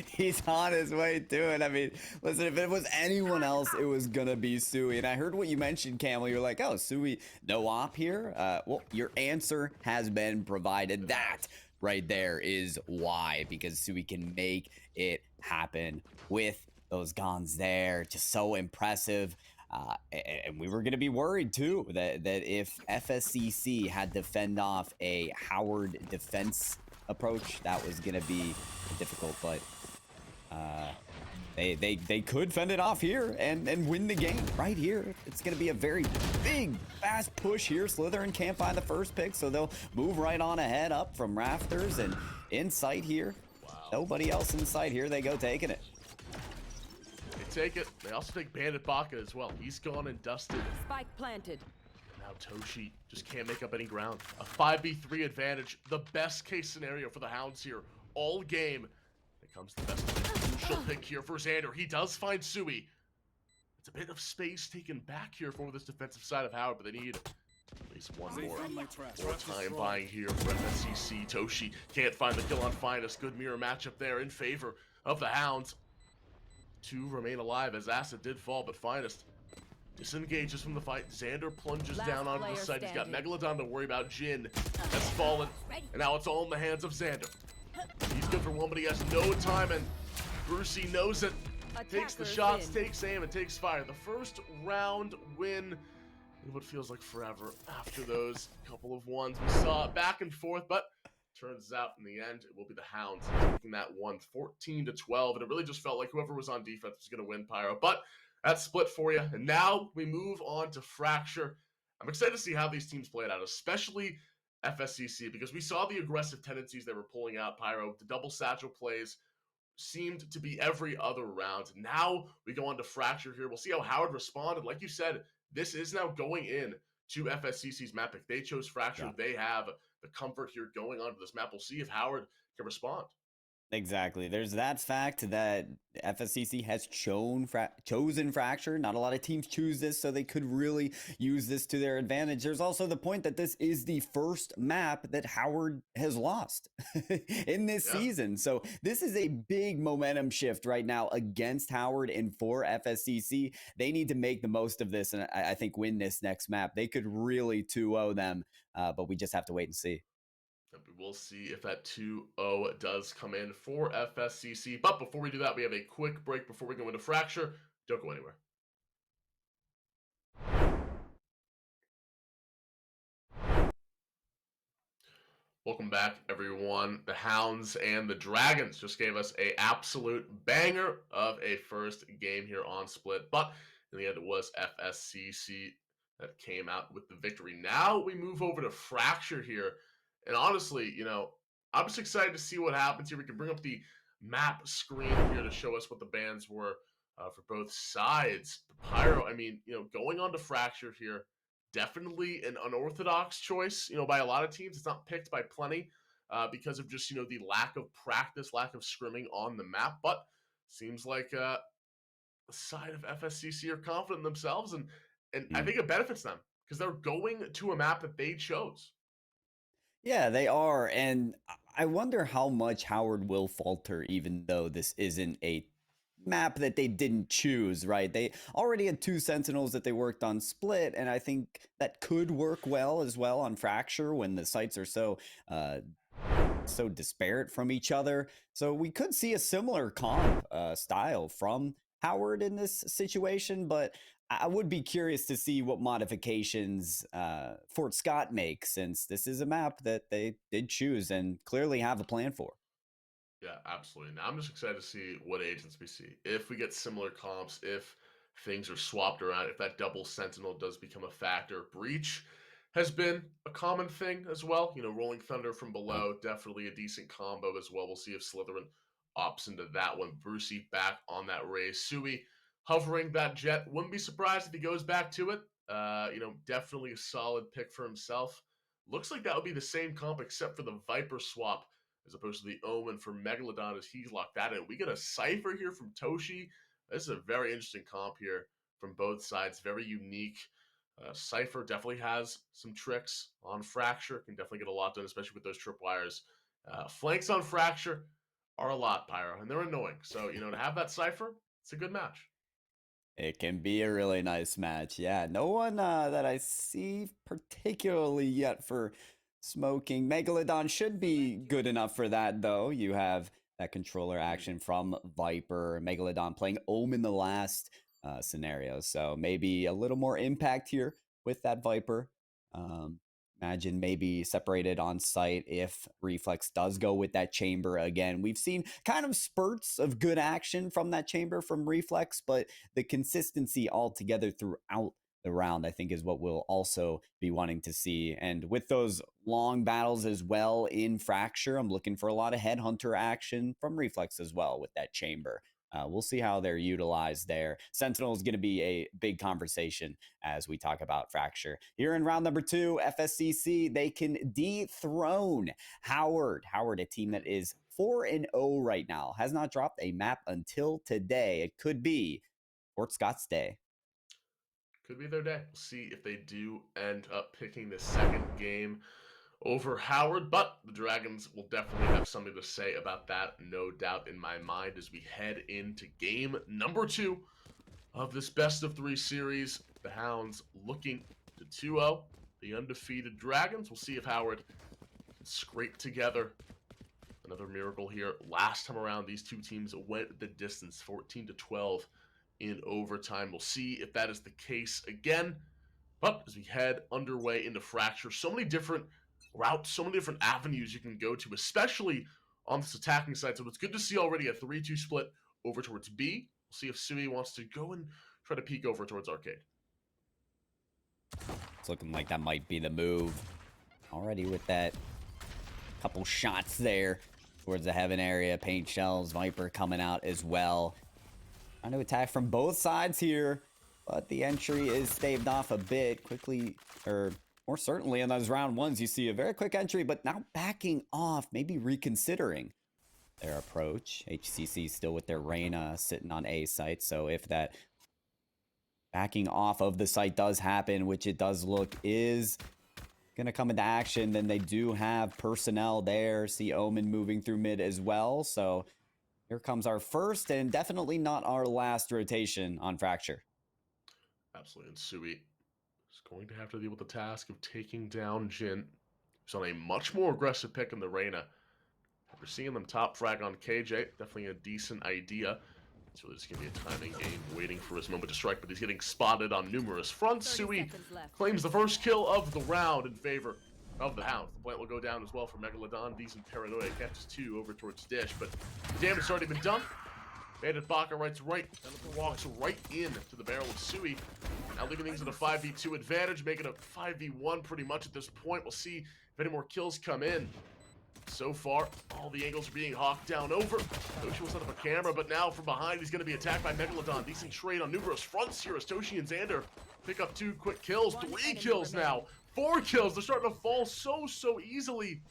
He's on his way to it. I mean, listen, if it was anyone else, it was gonna be Sui. And I heard what you mentioned, Camel. You're like, oh, Sui, no op here? Well, your answer has been provided. That right there is why, because Sui can make it happen with those guns there. Just so impressive. And we were going to be worried too that if FSCC had to fend off a Howard defense approach, that was going to be difficult. But they could fend it off here and win the game right here. It's going to be a very big, fast push here. Slytherin can't find the first pick, so they'll move right on ahead up from rafters and in sight here. Wow. Nobody else in sight. Here they go taking it. Take it. They also take Bandit Baka as well. He's gone and dusted. Spike planted. Now Toshi just can't make up any ground. A 5v3 advantage. The best case scenario for the Hounds here. All game. It comes the best crucial pick here for Xander. He does find Sui. It's a bit of space taken back here for this defensive side of Howard, but they need at least one more time buying here for FSCC. Toshi can't find the kill on Finest. Good mirror matchup there in favor of the Hounds. 2 remain alive as Acid did fall, but Finest disengages from the fight. Xander plunges down onto the site. He's got Megalodon to worry about. Jin has fallen, and now it's all in the hands of Xander. He's good for one, but he has no time, and Brucey knows it. Takes the shots, takes aim, and takes fire. The first round win in what feels like forever after those couple of ones. We saw it back and forth, but turns out in the end, it will be the Hounds taking that one 14-12. And it really just felt like whoever was on defense was going to win, Pyro. But that's split for you. And now we move on to Fracture. I'm excited to see how these teams play it out, especially FSCC, because we saw the aggressive tendencies they were pulling out, Pyro. The double satchel plays seemed to be every other round. Now we go on to Fracture here. We'll see how Howard responded. Like you said, this is now going in to FSCC's map pick. They chose Fracture. Yeah. They have the comfort here going onto this map. We'll see if Howard can respond. Exactly. There's that fact that FSCC has chosen Fracture. Not a lot of teams choose this, so they could really use this to their advantage. There's also the point that this is the first map that Howard has lost in this season. So this is a big momentum shift right now against Howard and for FSCC. They need to make the most of this and I think win this next map. They could really 2-0 them, but we just have to wait and see. We'll see if that 2-0 does come in for FSCC. But before we do that, we have a quick break before we go into Fracture. Don't go anywhere. Welcome back, everyone. The Hounds and the Dragons just gave us an absolute banger of a first game here on Split. But in the end, it was FSCC that came out with the victory. Now we move over to Fracture here. And honestly, you know, I'm just excited to see what happens here. We can bring up the map screen here to show us what the bans were for both sides. The Pyro, I mean, you know, going on to Fracture here, definitely an unorthodox choice, you know, by a lot of teams. It's not picked by plenty because of just, you know, the lack of practice, lack of scrimming on the map. But seems like the side of FSCC are confident in themselves, and I think it benefits them because they're going to a map that they chose. Yeah, they are. And I wonder how much Howard will falter, even though this isn't a map that they didn't choose, right? They already had 2 Sentinels that they worked on Split, and I think that could work well as well on Fracture when the sites are so disparate from each other. So we could see a similar comp style from Howard in this situation, but I would be curious to see what modifications Fort Scott makes, since this is a map that they did choose and clearly have a plan for. Yeah, absolutely. Now I'm just excited to see what agents we see. If we get similar comps, if things are swapped around, if that double Sentinel does become a factor. Breach has been a common thing as well. You know, Rolling Thunder from below, definitely a decent combo as well. We'll see if Slytherin opts into that one. Brucey back on that race. Sui hovering that jet. Wouldn't be surprised if he goes back to it. You know, definitely a solid pick for himself. Looks like that would be the same comp except for the Viper swap as opposed to the Omen for Megalodon as he's locked that in. We get a Cypher here from Toshi. This is a very interesting comp here from both sides. Very unique. Cypher definitely has some tricks on Fracture. Can definitely get a lot done, especially with those tripwires. Flanks on Fracture are a lot, Pyro, and they're annoying. So, to have that Cypher, it's a good match. It can be a really nice match. Yeah, no one that I see particularly yet for smoking. Megalodon should be good enough for that, though. You have that controller action from Viper. Megalodon playing Omen the last scenario. So maybe a little more impact here with that Viper. Imagine maybe separated on site if Reflex does go with that chamber again. We've seen kind of spurts of good action from that chamber from Reflex, but the consistency altogether throughout the round, I think, is what we'll also be wanting to see. And with those long battles as well in Fracture, I'm looking for a lot of Headhunter action from Reflex as well with that chamber. We'll see how they're utilized there. Sentinel is going to be a big conversation as we talk about Fracture. Here in round number 2, FSCC, they can dethrone Howard. Howard, a team that is 4-0 right now, has not dropped a map until today. It could be Fort Scott's day. Could be their day. We'll see if they do end up picking the second game over Howard, but the Dragons will definitely have something to say about that, no doubt in my mind, as we head into game number 2 of this best-of-3 series. The Hounds looking to 2-0 the undefeated Dragons. We'll see if Howard can scrape together another miracle here. Last time around, these two teams went the distance, 14-12 in overtime. We'll see if that is the case again. But as we head underway into Fracture, so many different routes, so many different avenues you can go to, especially on this attacking side. So it's good to see already a 3-2 split over towards B. We'll see if Sui wants to go and try to peek over towards Arcade. It's looking like that might be the move. Already with that couple shots there towards the Heaven area. Paint shells, Viper coming out as well. Trying to attack from both sides here, but the entry is staved off a bit quickly, or more certainly in those round ones, you see a very quick entry, but now backing off, maybe reconsidering their approach. HCC still with their Reyna sitting on A site, so if that backing off of the site does happen, which it does look is going to come into action, then they do have personnel there. See Omen moving through mid as well, so here comes our first and definitely not our last rotation on Fracture. Absolutely, and Sui is going to have to deal with the task of taking down Jin, who's on a much more aggressive pick in the Reyna. We're seeing them top frag on KJ, definitely a decent idea. It's really just going to be a timing game, waiting for his moment to strike, but he's getting spotted on numerous fronts. Sui claims the first kill of the round in favor of the Hounds. The plant will go down as well for Megalodon. Decent paranoia, catches 2 over towards Dish, but the damage has already been done. Bandit Baka walks right in to the barrel of Sui. Now leaving things at a 5v2 advantage, making a 5v1 pretty much at this point. We'll see if any more kills come in. So far, all the angles are being hawked down over. Toshi will set up a camera, but now from behind, he's going to be attacked by Megalodon. Decent trade on numerous fronts here as Toshi and Xander pick up 2 quick kills. 3 kills now. 4 kills. They're starting to fall so easily.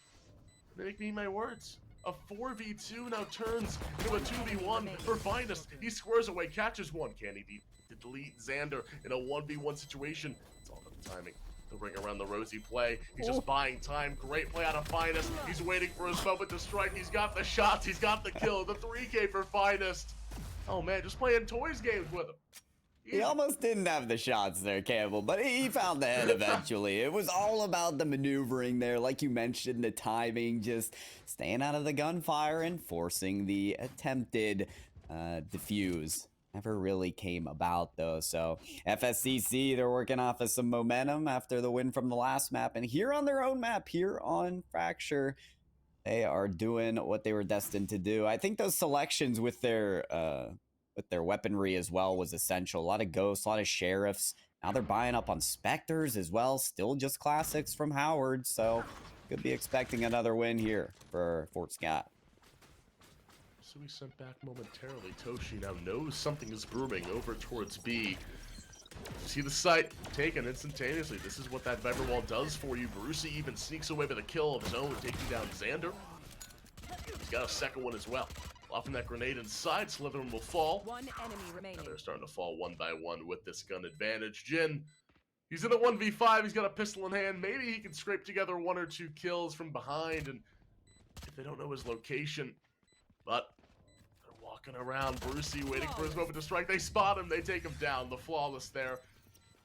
They make me eat my words. A 4v2 now turns into a 2v1 for Finest. He squares away, catches one. Can he delete Xander in a 1v1 situation? It's all about the timing. The ring around the rosy play. He's just buying time. Great play out of Finest. He's waiting for his moment to strike. He's got the shots. He's got the kill. The 3K for Finest. Oh man, just playing toys games with him. He almost didn't have the shots there, Campbell, but he found the head eventually. It was all about the maneuvering there, like you mentioned, the timing, just staying out of the gunfire and forcing the attempted defuse. Never really came about, though. So FSCC, they're working off of some momentum after the win from the last map. And here on their own map, here on Fracture, they are doing what they were destined to do. I think those selections with their weaponry as well was essential. A lot of ghosts, a lot of sheriffs. Now they're buying up on specters as well. Still just classics from Howard. So could be expecting another win here for Fort Scott. So we sent back momentarily. Toshi now knows something is brewing over towards B. See the site taken instantaneously. This is what that Viper Wall does for you. Brucey even sneaks away with a kill of his own, taking down Xander. He's got a second one as well. Lofting that grenade inside, Slytherin will fall. One enemy remaining. And they're starting to fall one by one with this gun advantage. Jin, he's in a 1v5, he's got a pistol in hand. Maybe he can scrape together 1 or 2 kills from behind, and if they don't know his location. But they're walking around. Brucey waiting for his moment to strike. They spot him, they take him down. The flawless there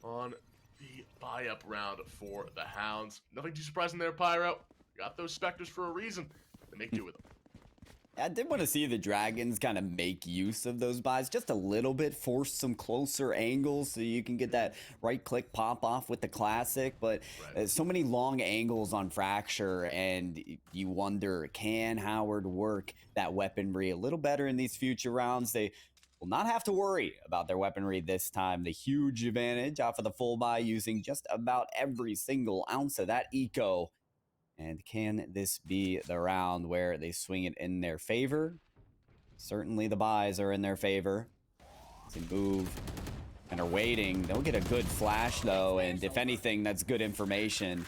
on the buy-up round for the Hounds. Nothing too surprising there, Pyro. Got those Spectres for a reason. They make do with them. I did want to see the Dragons kind of make use of those buys just a little bit, force some closer angles so you can get that right-click pop-off with the classic, but so many long angles on Fracture, and you wonder, can Howard work that weaponry a little better in these future rounds? They will not have to worry about their weaponry this time. The huge advantage off of the full buy using just about every single ounce of that eco. And can this be the round where they swing it in their favor? Certainly the buys are in their favor. They move and are waiting. They'll get a good flash, though, and if anything, that's good information.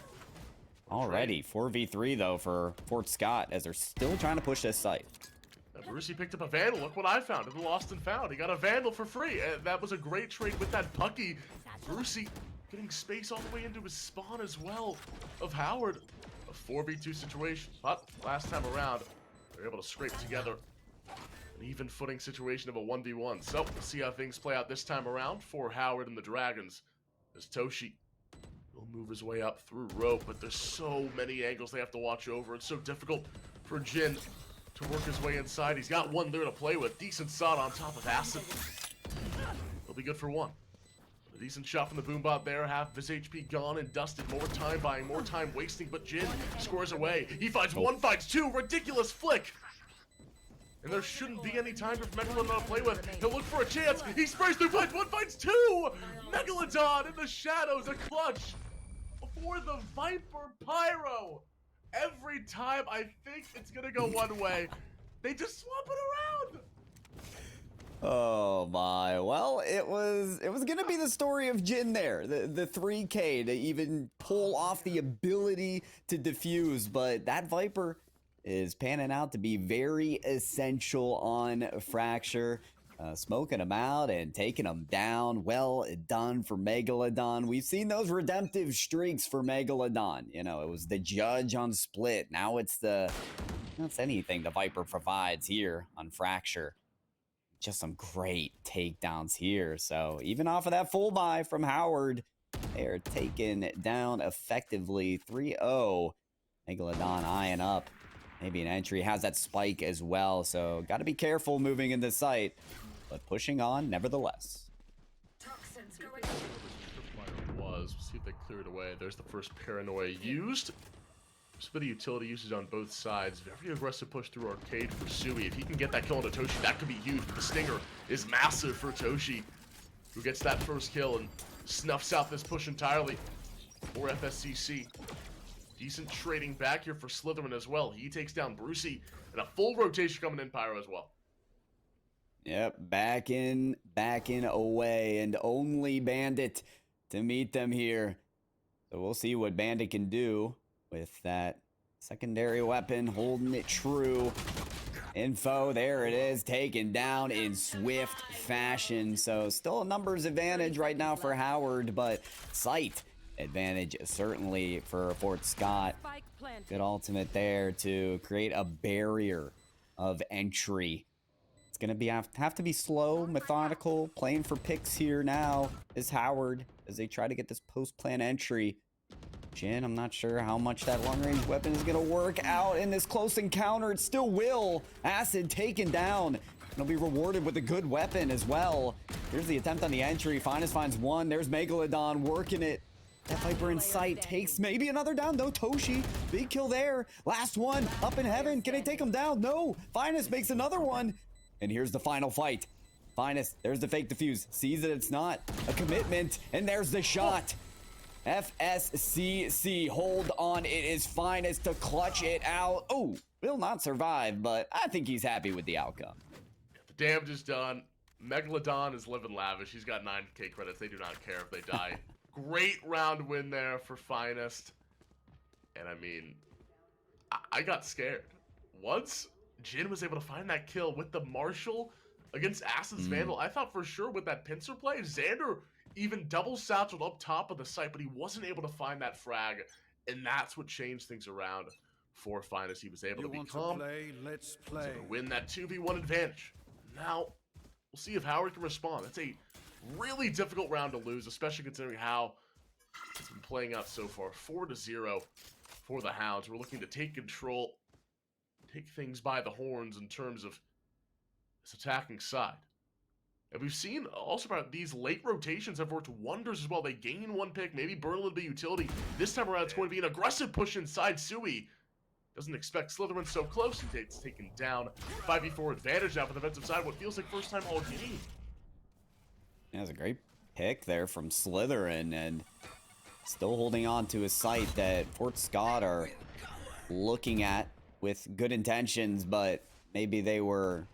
Already, 4v3, though, for Fort Scott, as they're still trying to push this site. Brucey picked up a Vandal. Look what I found in the Lost and Found. He got a Vandal for free. That was a great trade with that Pucky. Brucey getting space all the way into his spawn as well of Howard. A 4v2 situation, but last time around, they're able to scrape together an even footing situation of a 1v1. So, we'll see how things play out this time around for Howard and the Dragons. As Toshi will move his way up through rope, but there's so many angles they have to watch over. It's so difficult for Jin to work his way inside. He's got 1 there to play with. Decent shot on top of Acid. He'll be good for 1. A decent shot from the Boombot there, half of his HP gone and dusted. More time buying, more time wasting, but Jin scores away. He finds 1, finds 2, ridiculous flick! And there shouldn't be any time for Megalodon to play with. He'll look for a chance, he sprays through, finds 1, finds 2! Megalodon in the shadows, a clutch for the Viper Pyro! Every time I think it's gonna go one way, they just swap it around! Oh my, well, it was gonna be the story of Jin there, the 3K to even pull off the ability to defuse, but that Viper is panning out to be very essential on Fracture, smoking them out and taking them down. Well done for Megalodon. We've seen those redemptive streaks for Megalodon. You know, it was the judge on Split, now it's anything the Viper provides here on Fracture. Just some great takedowns here. So even off of that full buy from Howard, they are taken down effectively 3-0. Megalodon eyeing up. Maybe an entry has that spike as well. So got to be careful moving in the site, but pushing on nevertheless. We'll see if they clear it away. There's the first paranoia used. There's a bit of utility usage on both sides. Very aggressive push through Arcade for Sui. If he can get that kill on Toshi, that could be huge. But the stinger is massive for Toshi, who gets that first kill and snuffs out this push entirely for FSCC. Decent trading back here for Slytherin as well. He takes down Brucey, and a full rotation coming in Pyro as well. Yep, back in away, and only Bandit to meet them here. So we'll see what Bandit can do with that secondary weapon, holding it true. Info, there it is, taken down in swift fashion. So still a numbers advantage right now for Howard, but sight advantage certainly for Fort Scott. Good ultimate there to create a barrier of entry. It's gonna be have to be slow, methodical, playing for picks here now is Howard as they try to get this post-plan entry. Jin, I'm not sure how much that long-range weapon is gonna work out in this close encounter. It still will. Acid taken down. It'll be rewarded with a good weapon as well. Here's the attempt on the entry. Finest finds 1. There's Megalodon working it. That Viper in sight takes maybe another down. No, Toshi, big kill there. Last one, up in heaven. Can they take him down? No. Finest makes another one. And here's the final fight. Finest, there's the fake defuse. Sees that it's not a commitment. And there's the shot. FSCC, hold on. It is Finest to clutch it out. Oh, will not survive, but I think he's happy with the outcome. The damage is done. Megalodon is living lavish. He's got 9K credits. They do not care if they die. Great round win there for Finest. And I mean, I got scared. Once Jin was able to find that kill with the Marshall against Acid's Vandal. I thought for sure with that pincer play, Xander even double satcheled up top of the site, but he wasn't able to find that frag, and that's what changed things around for Finest. He was able to be calm, Let's was play. able to win that 2v1 advantage. Now, we'll see if Howard can respond. That's a really difficult round to lose, especially considering how it's been playing out so far. 4-0 for the Hounds. We're looking to take control, take things by the horns in terms of this attacking side. And we've seen also about these late rotations have worked wonders as well. They gain one pick, maybe burn a little bit of utility. This time around, it's going to be an aggressive push inside. Sui doesn't expect Slytherin so close, and it's taken down. 5v4 advantage now for the defensive side. What feels like first time all game. Yeah, that's a great pick there from Slytherin, and still holding on to a site that Fort Scott are looking at with good intentions, but maybe they were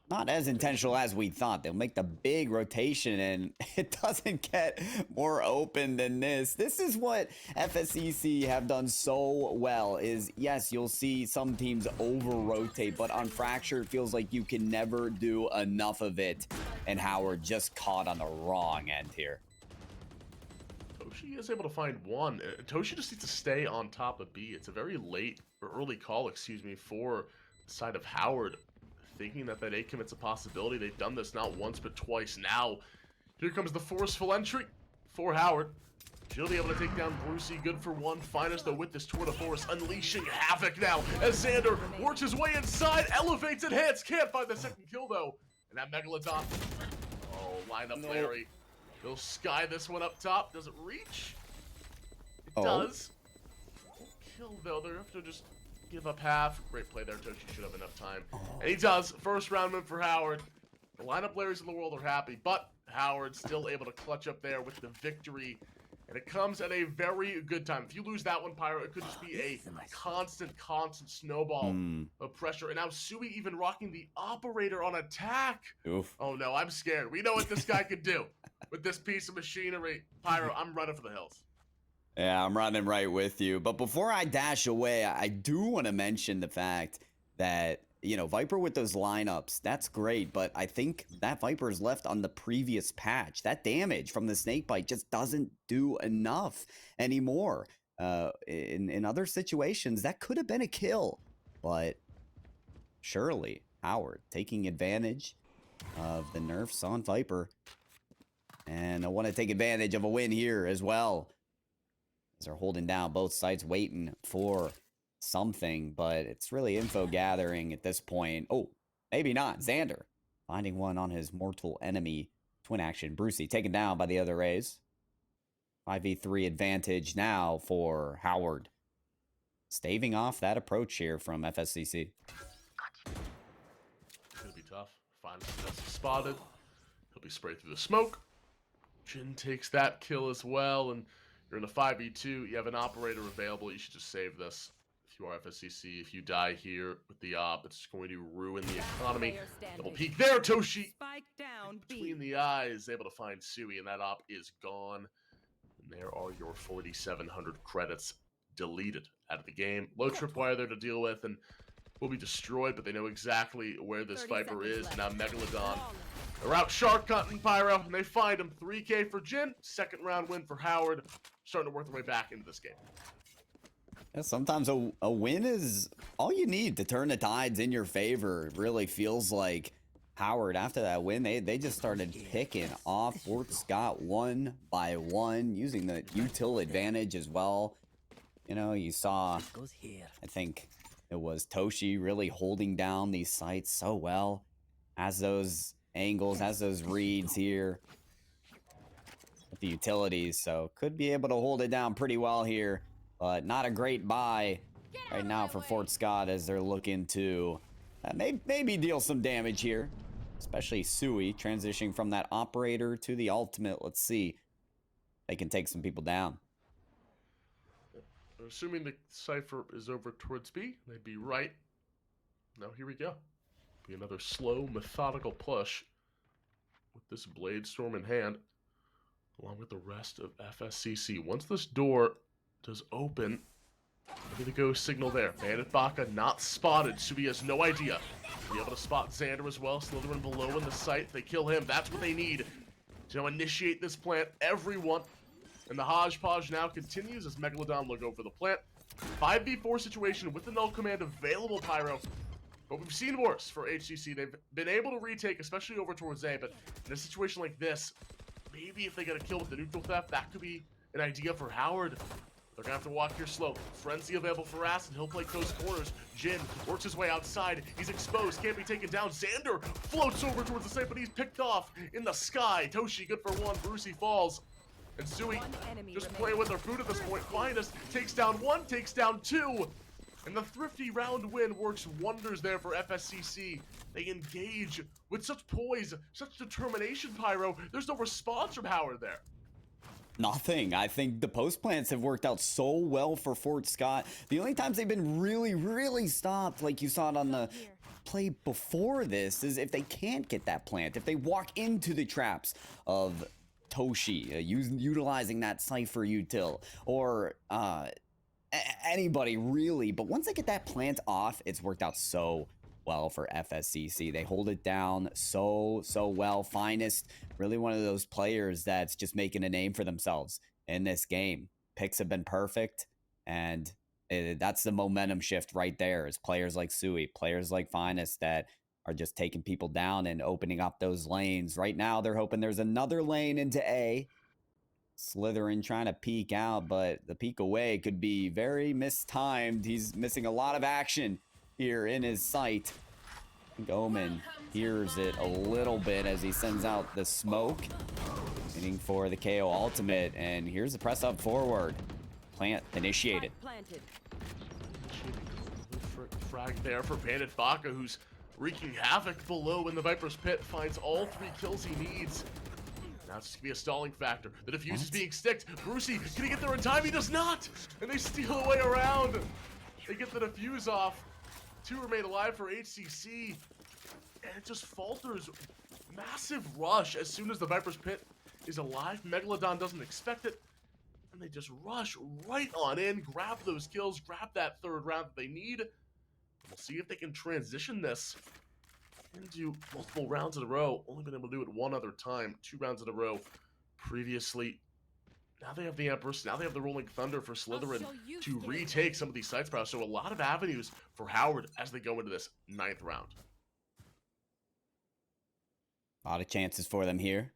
not as intentional as we thought. They'll make the big rotation, and it doesn't get more open than this. This is what FSCC have done so well is, yes, you'll see some teams over-rotate, but on Fracture, it feels like you can never do enough of it, and Howard just caught on the wrong end here. Toshi is able to find one. Toshi just needs to stay on top of B. It's a very late, or early call, excuse me, for the side of Howard, thinking that A commit's a possibility. They've done this not once, but twice. Now, here comes the forceful entry for Howard. She'll be able to take down Brucey. Good for one. Finest, though, with this tour de force, unleashing havoc now as Xander works his way inside, elevates and hits. Can't find the second kill, though. And that Megalodon. Oh, line up Larry. He'll sky this one up top. Does it reach? It does. Won't kill, though. They're have to just give up half. Great play there. Toshi should have enough time. And he does. First round win for Howard. The lineup players in the world are happy, but Howard still able to clutch up there with the victory. And it comes at a very good time. If you lose that one, Pyro, it could just be a constant snowball of pressure. And now Sui even rocking the operator on attack. Oof. Oh no, I'm scared. We know what this guy could do with this piece of machinery. Pyro, I'm running for the hills. Yeah, I'm running right with you. But before I dash away, I do want to mention the fact that, you know, Viper with those lineups, that's great. But I think that Viper is left on the previous patch. That damage from the snake bite just doesn't do enough anymore. In other situations, that could have been a kill. But surely, Howard taking advantage of the nerfs on Viper. And I want to take advantage of a win here as well. They're holding down both sides, waiting for something, but it's really info gathering at this point. Oh, maybe not. Xander finding one on his mortal enemy. Twin action. Brucey taken down by the other Rays. 5v3 advantage now for Howard. Staving off that approach here from FSCC. It's going to be tough. Finally, that's spotted. He'll be sprayed through the smoke. Jin takes that kill as well, and you're in a 5v2. You have an operator available. You should just save this. If you are FSCC, if you die here with the op, it's going to ruin the economy. Double peek there, Toshi. Spike down, Between the eyes, able to find Sui, and that op is gone. And there are your 4,700 credits deleted out of the game. Low tripwire there to deal with, and will be destroyed, but they know exactly where this Viper is. Now Megalodon. They're out shark hunting Pyro, and they find him. 3K for Jin. Second round win for Howard. Starting to work their way back into this game. Yeah, sometimes a win is all you need to turn the tides in your favor. It really feels like Howard, after that win, they just started picking off Fort Scott one by one, using the util advantage as well. You know, you saw, I think it was Toshi really holding down these sites so well. Has those angles, has those reads here with the utilities, so could be able to hold it down pretty well here, but not a great buy right now for Fort Scott as they're looking to maybe deal some damage here, especially Sui transitioning from that operator to the ultimate. Let's see if they can take some people down. Assuming the cipher is over towards B, they'd be right. Now here we go. Be another slow, methodical push with this Blade Storm in hand, along with the rest of FSCC. Once this door does open, Maybe the go signal there. Bandit Baka not spotted. Subi has no idea. Be able to spot Xander as well. Slytherin below in the site. They kill him. That's what they need to now initiate this plant. Everyone. And the hodgepodge now continues as Megalodon look over the plant. 5v4 situation with the null command available, Pyro. But we've seen worse for HCC. They've been able to retake, especially over towards A, but in a situation like this, maybe if they get a kill with the neutral theft, that could be an idea for Howard. They're gonna have to walk here slow. Frenzy available for Acid. He'll play close corners. Jin works his way outside. He's exposed. Can't be taken down. Xander floats over towards the site, but he's picked off in the sky. Toshi good for one. Brucey falls. And Sui just playing with their food at this point. Finest takes down one, takes down two. And the thrifty round win works wonders there for FSCC. They engage with such poise, such determination, Pyro. There's no response from Howard there. Nothing. I think the post plants have worked out so well for Fort Scott. The only times they've been really stopped, like you saw it on the play before this, is if they can't get that plant, if they walk into the traps of Toshi, utilizing that Cypher util, or anybody really. But once they get that plant off, it's worked out so well for FSCC. They hold it down so well. Finest, really one of those players that's just making a name for themselves in this game. Picks have been perfect, and that's the momentum shift right there, is players like Sui, players like Finest that are just taking people down and opening up those lanes. Right now, they're hoping there's another lane into A. Slytherin trying to peek out, but the peek away could be very mistimed. He's missing a lot of action here in his sight. Omen hears it a little bit as he sends out the smoke, waiting for the KO ultimate, and here's the press up forward. Plant initiated. Frag there for Bandit Baka, who's wreaking havoc below in the Viper's pit, finds all 3 kills he needs. Now it's just gonna be a stalling factor. The defuse is being sticked. Brucey, can he get there in time? He does not! And they steal away around. They get the defuse off. 2 remain alive for HCC. And it just falters. Massive rush as soon as the Viper's pit is alive. Megalodon doesn't expect it. And they just rush right on in, grab those kills, grab that 3rd round that they need. We'll see if they can transition this into multiple rounds in a row. Only been able to do it 1 other time. 2 rounds in a row previously. Now they have the Empress. Now they have the Rolling Thunder for Slytherin to retake some of these sites. So a lot of avenues for Howard as they go into this 9th round. A lot of chances for them here.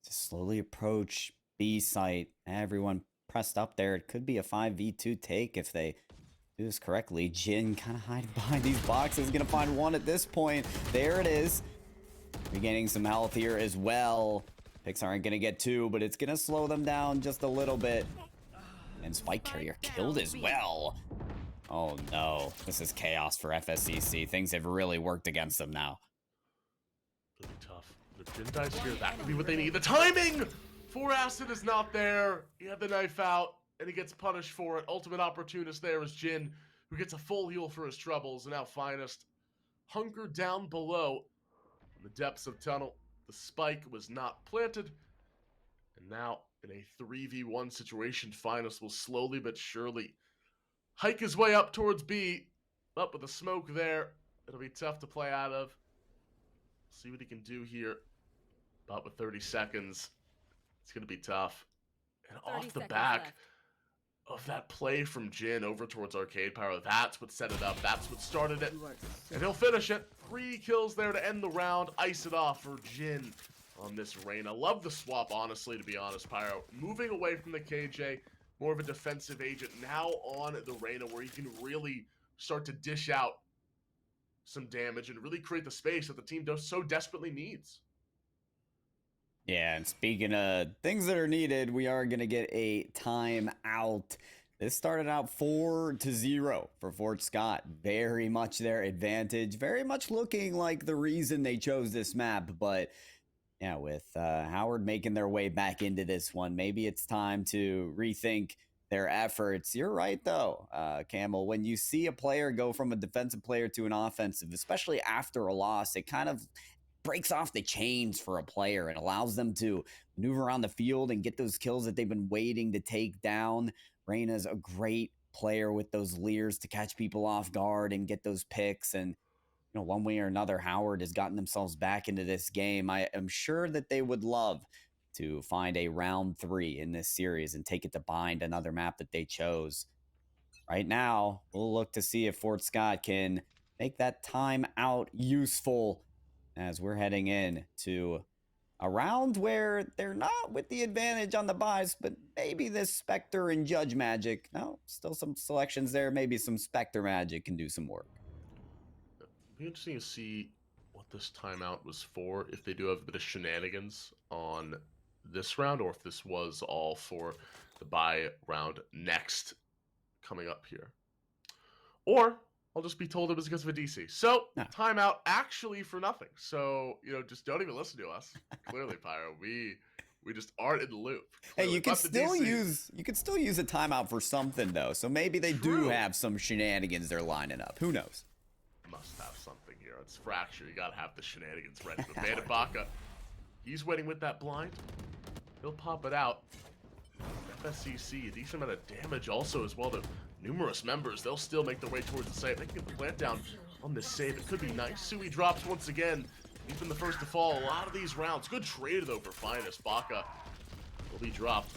To slowly approach B site. Everyone pressed up there. It could be a 5v2 take if they do this correctly. Jin kind of hiding behind these boxes. Gonna find one at this point. There it is. Regaining some health here as well. Picks aren't gonna get 2, but it's gonna slow them down just a little bit. And Spike Carrier killed as well. Oh no, this is chaos for FSCC. Things have really worked against them now. Really tough. If Jin dies here, that could be what they need. The timing for Acid is not there. He had the knife out, and he gets punished for it. Ultimate opportunist there is Jin, who gets a full heal for his troubles. And now Finest hunkered down below in the depths of tunnel. The spike was not planted. And now, in a 3v1 situation, Finest will slowly but surely hike his way up towards B. Up with the smoke there. It'll be tough to play out of. See what he can do here. About with 30 seconds. It's going to be tough. And off the back of that play from Jin over towards Arcade Pyro, that's what set it up. That's what started it. And he'll finish it. 3 kills there to end the round. Ice it off for Jin on this Reyna. Love the swap, honestly, to be honest, Pyro. Moving away from the KJ, more of a defensive agent. Now on the Reyna, where he can really start to dish out some damage and really create the space that the team so desperately needs. Yeah, and speaking of things that are needed, we are going to get a timeout. This started out 4-0 for Fort Scott. Very much their advantage. Very much looking like the reason they chose this map. But yeah, with Howard making their way back into this one, maybe it's time to rethink their efforts. You're right, though, Camel. When you see a player go from a defensive player to an offensive, especially after a loss, it kind of breaks off the chains for a player and allows them to maneuver around the field and get those kills that they've been waiting to take down. Reyna's a great player with those leers to catch people off guard and get those picks. And, one way or another, Howard has gotten themselves back into this game. I am sure that they would love to find a round 3 in this series and take it to Bind, another map that they chose. Right now, we'll look to see if Fort Scott can make that time out useful as we're heading in to a round where they're not with the advantage on the buys, but maybe this Spectre and Judge Magic. No, still some selections there. Maybe some Spectre Magic can do some work. It'll be interesting to see what this timeout was for, if they do have a bit of shenanigans on this round, or if this was all for the buy round next coming up here. Or I'll just be told it was because of a DC. So, timeout actually for nothing. So, just don't even listen to us. Clearly, Pyro, we just aren't in the loop. Clearly. Hey, you could still use a timeout for something though. So maybe they do have some shenanigans they're lining up. Who knows? Must have something here. It's Fracture. You gotta have the shenanigans ready. But Bandit Baka, he's waiting with that blind. He'll pop it out. FSCC, a decent amount of damage also as well to numerous members. They'll still make their way towards the save. They can get the plant down on this save. It could be nice. Sui drops once again. He's been the first to fall a lot of these rounds. Good trade though for Finest. Baka will be dropped.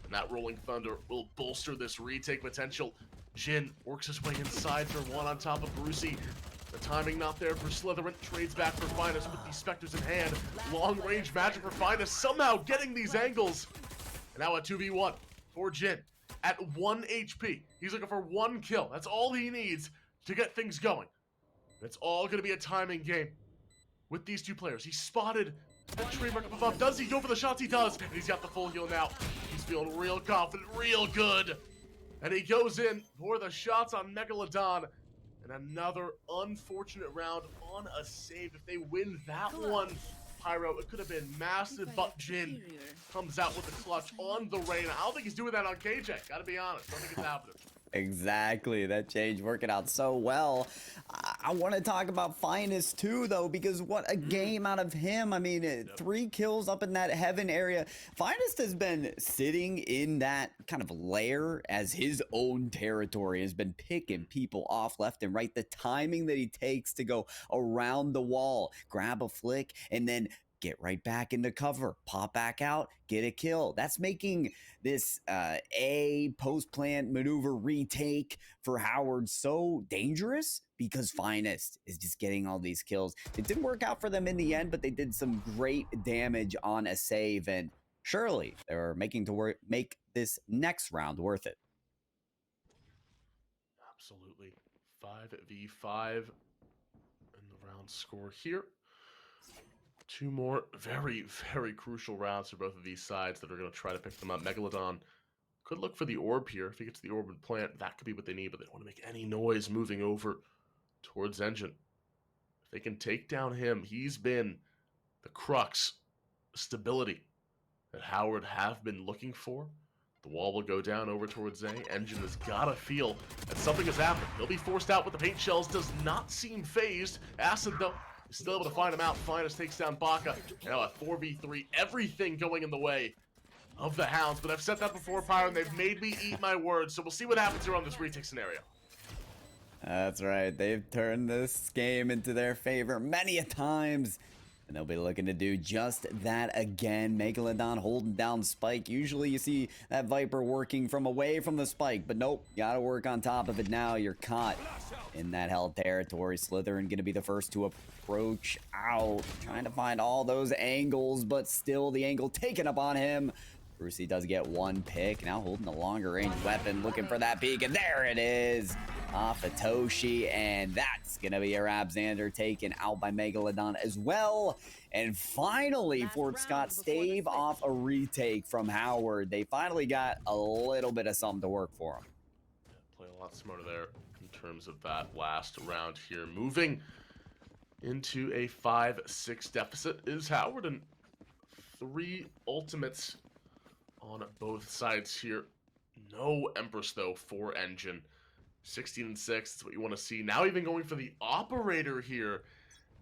And that Rolling Thunder will bolster this retake potential. Jin works his way inside for one on top of Brucey. The timing not there for Slytherin. Trades back for Finest with these Spectres in hand. Long range magic for Finest. Somehow getting these angles. And now a 2v1 for Jin at 1 HP. He's looking for 1 kill. That's all he needs to get things going. It's all going to be a timing game with these two players. He spotted the trademark up above. Does he go for the shots? He does. And he's got the full heal now. He's feeling real confident, real good. And he goes in for the shots on Megalodon. And another unfortunate round on a save. If they win that one, Pyro, it could have been massive, but Jin comes out with the clutch on the Reyna. I don't think he's doing that on KJ. Gotta be honest. I don't think it's happening. Exactly. That change working out so well. I want to talk about Finest too, though, because what a game out of him. I mean, 3 kills up in that heaven area. Finest has been sitting in that kind of lair as his own territory, has been picking people off left and right. The timing that he takes to go around the wall, grab a flick, and then get right back into cover, pop back out, get a kill. That's making this A post-plant maneuver retake for Howard so dangerous because Finest is just getting all these kills. It didn't work out for them in the end, but they did some great damage on a save, and surely they're make this next round worth it. Absolutely. 5v5 and the round score here. 2 more very, very crucial rounds for both of these sides that are going to try to pick them up. Megalodon could look for the orb here. If he gets the orb and plant, that could be what they need, but they don't want to make any noise moving over towards Engine. If they can take down him, he's been the crux, stability that Howard have been looking for. The wall will go down over towards A. Engine has got to feel that something has happened. They'll be forced out with the paint shells. Does not seem phased. Acid, though, is still able to find him out. Finest takes down Baka. Now a 4v3. Everything going in the way of the Hounds. But I've said that before, Pyro, and they've made me eat my words. So we'll see what happens here on this retake scenario. That's right. They've turned this game into their favor many a times. And they'll be looking to do just that again. Megalodon holding down Spike. Usually you see that Viper working from away from the Spike, but nope, gotta work on top of it now. You're caught in that hell territory. Slytherin gonna be the first to approach out, trying to find all those angles, but still the angle taken up on him. Brucey does get 1 pick, now holding a longer range weapon, looking for that peek, and there it is, off of Toshi, and that's gonna be a Rabxander taken out by Megalodon as well. And finally, Fort Scott stave off a retake from Howard. They finally got a little bit of something to work for them. Play a lot smarter there in terms of that last round here. Moving into a 5-6 deficit is Howard, and 3 ultimates on both sides here. No Empress, though, for Engine. 16-6, that's what you want to see. Now even going for the Operator here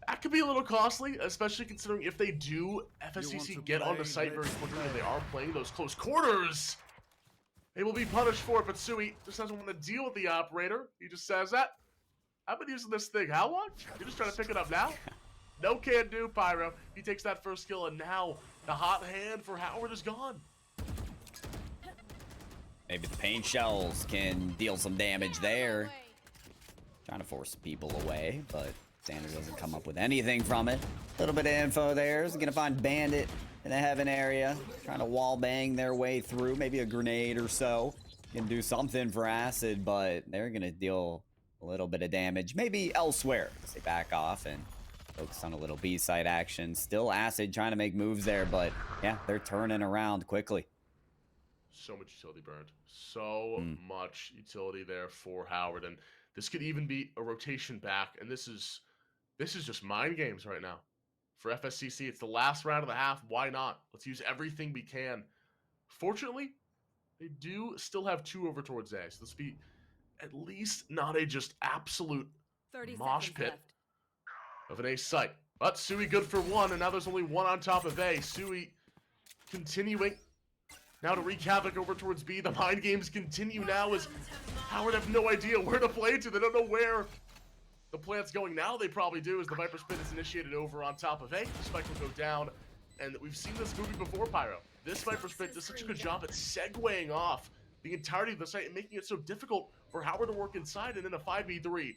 That could be a little costly, especially considering if they do, FSCC get on the site very quickly and they are playing those close quarters. They will be punished for it, but Sui just doesn't want to deal with the operator. He just says that. I've been using this thing how long? You're just trying to pick it up now? No can do, Pyro. He takes that first kill, and now the hot hand for Howard is gone. Maybe the paint shells can deal some damage there. Trying to force people away, but Xander doesn't come up with anything from it. A little bit of info there. He's gonna find Bandit in the heaven area, trying to wall bang their way through. Maybe a grenade or so can do something for Acid, but they're gonna deal a little bit of damage. Maybe elsewhere. They back off and focus on a little B-side action. Still Acid trying to make moves there, but yeah, they're turning around quickly. So much utility burned. So much utility there for Howard, and this could even be a rotation back, and this is just mind games right now. For FSCC, it's the last round of the half. Why not? Let's use everything we can. Fortunately, they do still have 2 over towards A, so this will be at least not a just absolute mosh pit left. of an A site. But Sui good for 1, and now there's only 1 on top of A. Sui continuing now to wreak havoc over towards B. The mind games continue now as Howard have no idea where to play to. They don't know where the plant's going now. They probably do, as the Viper Spin is initiated over on top of A. The spike will go down, and we've seen this movie before, Pyro. This Viper Spin does such a good job at segueing off the entirety of the site and making it so difficult for Howard to work inside, and in a 5v3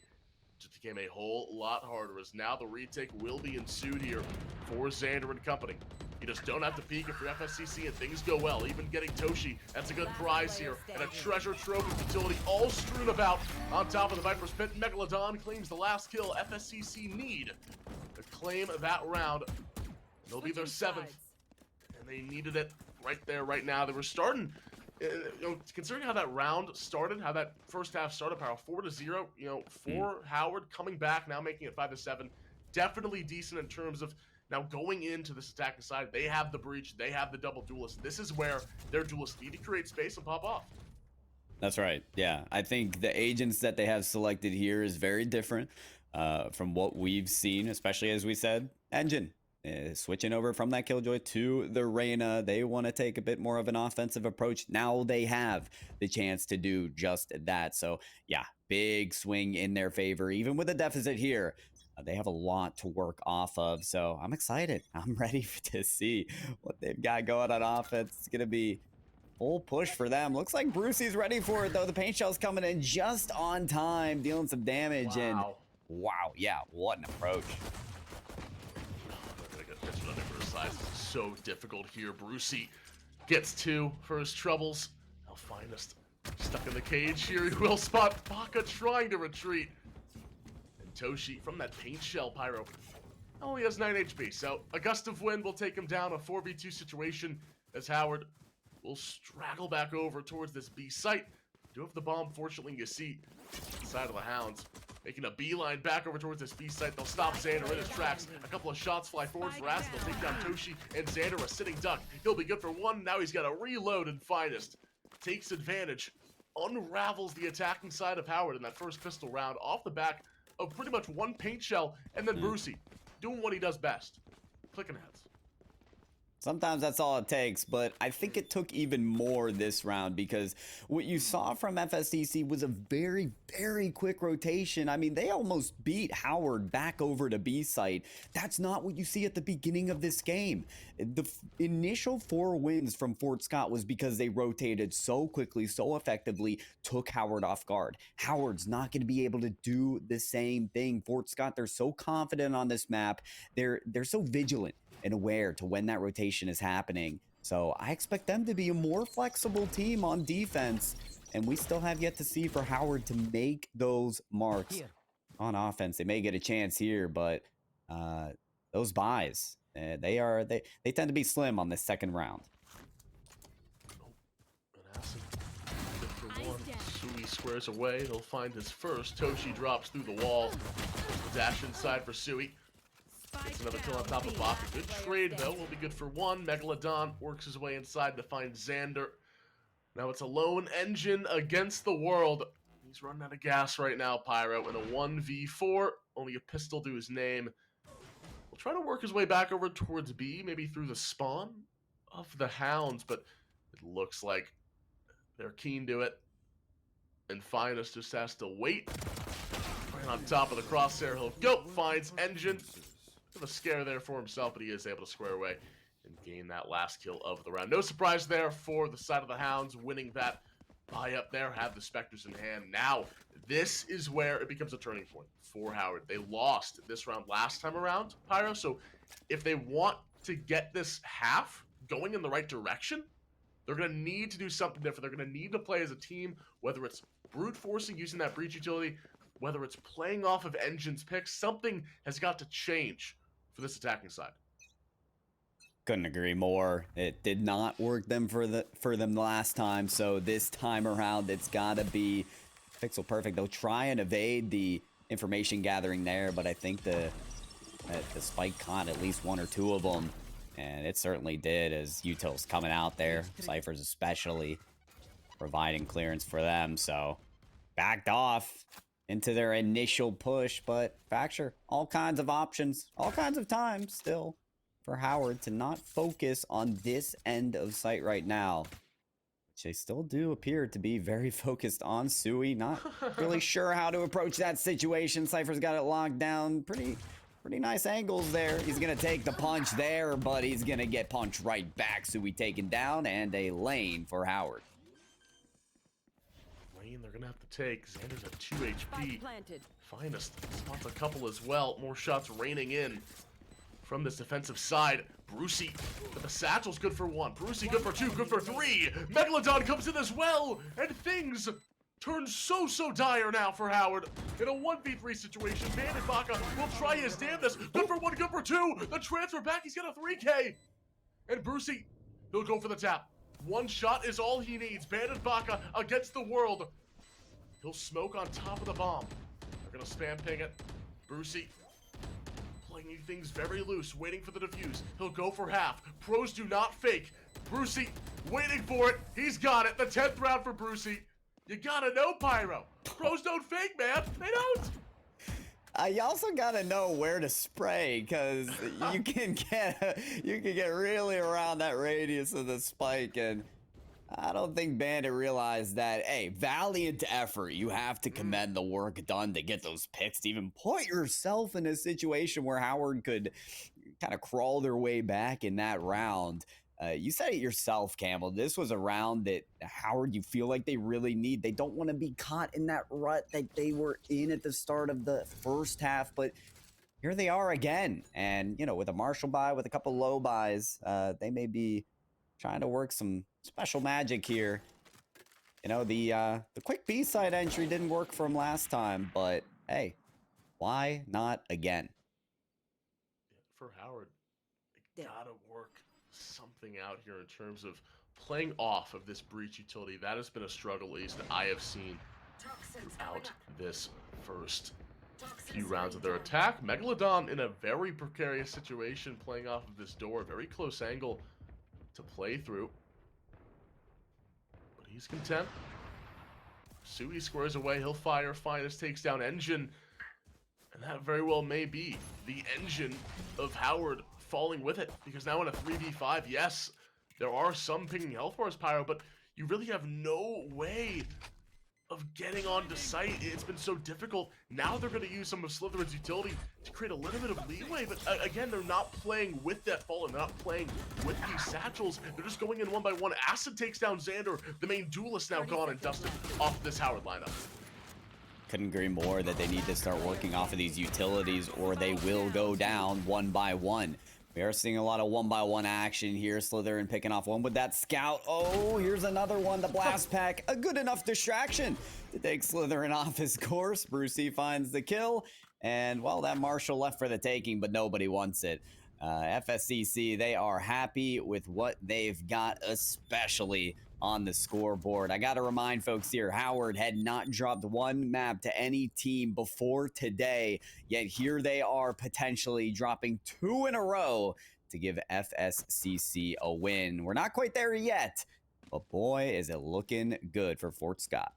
just became a whole lot harder, as now the retake will be ensued here for Xander and company. You just don't have to peek if you're FSCC and things go well. Even getting Toshi, that's a good prize here. And a treasure trove of utility all strewn about on top of the Viper's Pit. Megalodon claims the last kill. FSCC need to claim that round. It'll be their 7th. And they needed it right there, right now. They were starting, considering how that round started, how that first half started, Power 4-0, for Howard coming back, now making it 5-7. Definitely decent in terms of now going into this attacking side. They have the breach, they have the double duelist. This is where their duelists need to create space and pop off. That's right. Yeah, I think the agents that they have selected here is very different from what we've seen, especially as we said, Engine. Switching over from that Killjoy to the Reyna. They want to take a bit more of an offensive approach. Now they have the chance to do just that. So yeah, big swing in their favor. Even with a deficit here, they have a lot to work off of. So I'm excited. I'm ready to see what they've got going on offense. It's going to be full push for them. Looks like Brucey's ready for it, though. The paint shell's coming in just on time, dealing some damage. Wow. And wow, yeah, what an approach. It's so difficult here. Brucey gets 2 for his troubles. Now Finest stuck in the cage here. He will spot Baka trying to retreat. And Toshi from that paint shell, Pyro only has 9 HP. So a gust of wind will take him down. A 4v2 situation as Howard will straggle back over towards this B site. Do have the bomb, fortunately. You see side of the Hounds making a beeline back over towards this B site. They'll stop Xander in his tracks. A couple of shots fly forward for Acid. They'll take down Toshi, and Xander, a sitting duck. He'll be good for 1. Now he's got a reload, and Finest takes advantage, unravels the attacking side of Howard in that first pistol round off the back of pretty much 1 paint shell, and then Brucey doing what he does best, clicking heads. Sometimes that's all it takes, but I think it took even more this round because what you saw from FSCC was a very, very quick rotation. I mean, they almost beat Howard back over to B site. That's not what you see at the beginning of this game. The initial 4 wins from Fort Scott was because they rotated so quickly, so effectively, took Howard off guard. Howard's not going to be able to do the same thing. Fort Scott, they're so confident on this map. They're so vigilant and aware to when that rotation is happening. So I expect them to be a more flexible team on defense, and we still have yet to see for Howard to make those marks on offense. They may get a chance here, but those buys, they tend to be slim on the second round. Acid good for 1. Sui squares away. He'll find his first. Toshi drops through the wall. Dash inside for Sui. Gets another kill on top of Baka. Good trade, though. Will be good for 1. Megalodon works his way inside to find Xander. Now it's a lone Engine against the world. He's running out of gas right now, Pyro, in a 1v4. Only a pistol to his name. We'll try to work his way back over towards B, maybe through the spawn of the Hounds, but it looks like they're keen to it. And Finest just has to wait. Right on top of the crosshair, he'll go, finds Engine. Bit of a scare there for himself, but he is able to square away and gain that last kill of the round. No surprise there for the side of the Hounds, winning that buy up there, have the Spectres in hand. Now, this is where it becomes a turning point for Howard. They lost this round last time around, Pyro, so if they want to get this half going in the right direction, they're going to need to do something different. They're going to need to play as a team, whether it's brute forcing using that breach utility, whether it's playing off of Engine's picks. Something has got to change for this attacking side. Couldn't agree more. It did not work for them last time, so this time around it's gotta be pixel perfect. They'll try and evade the information gathering there, but I think the spike caught at least one or two of them, and it certainly did as Util's coming out there. Cypher's especially providing clearance for them, so backed off into their initial push, but Fracture, all kinds of options, all kinds of time still for Howard to not focus on this end of sight right now. Which they still do appear to be very focused on Sui. Not really sure how to approach that situation. Cypher's got it locked down. Pretty nice angles there. He's gonna take the punch there, but he's gonna get punched right back. Sui taken down, and a lane for Howard. Lane they're gonna have to take. Xander's at 2 HP. Planted. Finest spots a couple as well. More shots raining in from this defensive side. Brucey, but the satchel's good for one. Brucey good for two, good for three. Megalodon comes in as well, and things turn so dire now for Howard. In a 1v3 situation, Bandit Baka will try his damnedest. Good for one, good for two. The transfer back, he's got a 3K. And Brucey, he'll go for the tap. One shot is all he needs. Bandit Baka against the world. He'll smoke on top of the bomb. They're gonna spam ping it. Brucey playing things very loose, waiting for the defuse. He'll go for half. Pros do not fake. Brucey waiting for it. He's got it. The 10th round for Brucey. You gotta know, Pyro. Pros don't fake, man. They don't. You also gotta know where to spray, because you can get really around that radius of the spike, and I don't think Bandit realized that, hey, valiant effort. You have to commend the work done to get those picks, to even put yourself in a situation where Howard could kind of crawl their way back in that round. You said it yourself, Campbell. This was a round that Howard, you feel like they really need. They don't want to be caught in that rut that they were in at the start of the first half, but here they are again. And, you know, with a Marshall buy, with a couple low buys, they may be trying to work some special magic here. You know, the quick B-side entry didn't work for him last time, but hey, why not again? For Howard, they gotta work something out here in terms of playing off of this breach utility. That has been a struggle, at least that I have seen out this first few rounds of their attack. Megalodon in a very precarious situation, playing off of this door, very close angle to play through. But he's content. Sui squares away, he'll fire. Finest takes down Engine. And that very well may be the engine of Howard falling with it. Because now in a 3v5, yes, there are some pinging health bars, Pyro, but you really have no way of getting onto site. It's been so difficult. Now they're going to use some of Slytherin's utility to create a little bit of leeway, but again, they're not playing with that fallen. They're not playing with these satchels. They're just going in one by one. Acid takes down Xander. The main duelist now gone and dusted off this Howard lineup. Couldn't agree more that they need to start working off of these utilities, or they will go down one by one. We are seeing a lot of one-by-one action here. Slytherin picking off one with that scout. Oh, here's another one. The blast pack, a good enough distraction to take Slytherin off his course. Brucey finds the kill. And, well, that Marshall left for the taking, but nobody wants it. FSCC, they are happy with what they've got, especially on the scoreboard. I got to remind folks here, Howard had not dropped one map to any team before today, yet here they are potentially dropping 2 in a row to give FSCC a win. We're not quite there yet, but boy, is it looking good for Fort Scott.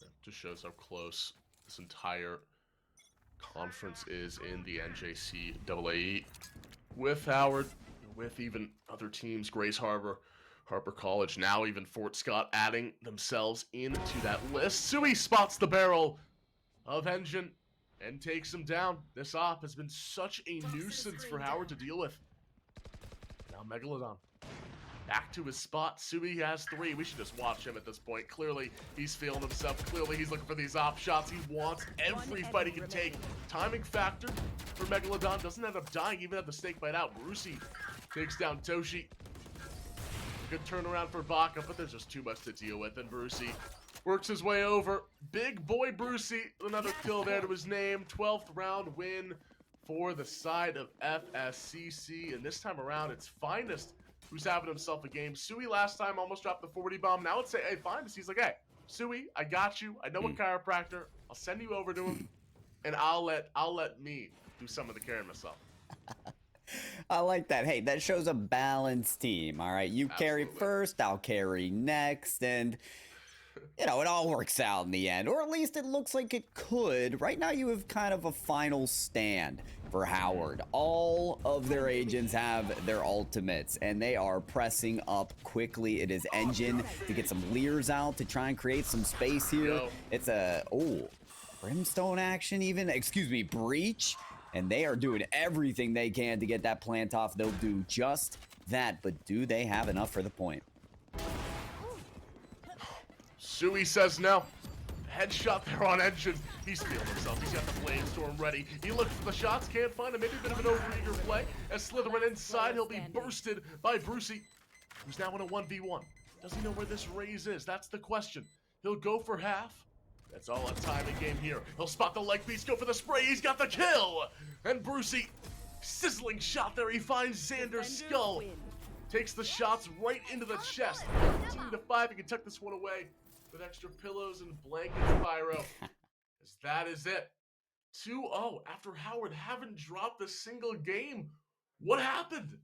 It just shows how close this entire conference is in the NJCAA with Howard, with even other teams, Grace Harbor, Harper College, now even Fort Scott adding themselves into that list. Sui spots the barrel of Engine and takes him down. This op has been such a nuisance for Howard to deal with. Now Megalodon back to his spot. Sui has 3. We should just watch him at this point. Clearly, he's feeling himself. Clearly, he's looking for these op shots. He wants every fight he can take. Timing factor for Megalodon. Doesn't end up dying, even at the snake bite out. Brucey takes down Toshi. Good turnaround for Baka, but there's just too much to deal with. And Brucey works his way over. Big boy Brucey, another kill there to his name. 12th round win for the side of FSCC. And this time around, it's Finest who's having himself a game. Sui last time almost dropped the 40 bomb. Now it's hey, Finest. He's like, hey, Sui, I got you. I know a chiropractor. I'll send you over to him, and I'll let me do some of the carrying myself. I like that. Hey, that shows a balanced team. All right, you carry first, I'll carry next, and you know, it all works out in the end, or at least it looks like it could. Right now, you have kind of a final stand for Howard. All of their agents have their ultimates, and they are pressing up quickly. It is Engine to get some leers out to try and create some space here. It's a, Brimstone action even. Excuse me, Breach. And they are doing everything they can to get that plant off. They'll do just that, but do they have enough for the point? Sui says no. Headshot there on Engine. He's feeling himself. He's got the Flamestorm ready. He looks for the shots, can't find him. Maybe a bit of an overeager play. As Slytherin inside, he'll be bursted by Brucey, who's now in a 1v1. Does he know where this raise is? That's the question. He'll go for half. That's all a timing game here. He'll spot the leg piece, go for the spray. He's got the kill. And Brucey, sizzling shot there. He finds Xander's skull. Takes the shots right into the chest. 13-5. He can tuck this one away with extra pillows and blankets, Pyro. As that is it. 2-0 after Howard haven't dropped a single game. What happened?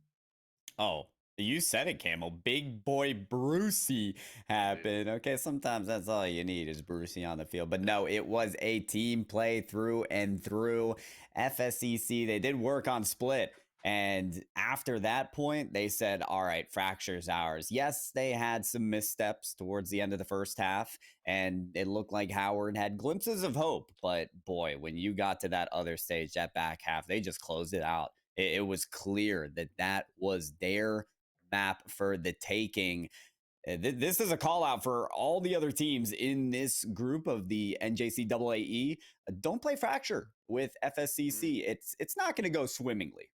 Oh, you said it, Camel. Big boy Brucey happened. Okay, sometimes that's all you need is Brucey on the field. But no, it was a team play through and through. FSCC, they did work on split. And after that point, they said, all right, Fracture's ours. Yes, they had some missteps towards the end of the first half, and it looked like Howard had glimpses of hope. But boy, when you got to that other stage, that back half, they just closed it out. It was clear that that was their map for the taking. This is a call out for all the other teams in this group of the NJCAA. Don't play Fracture with FSCC. It's not going to go swimmingly.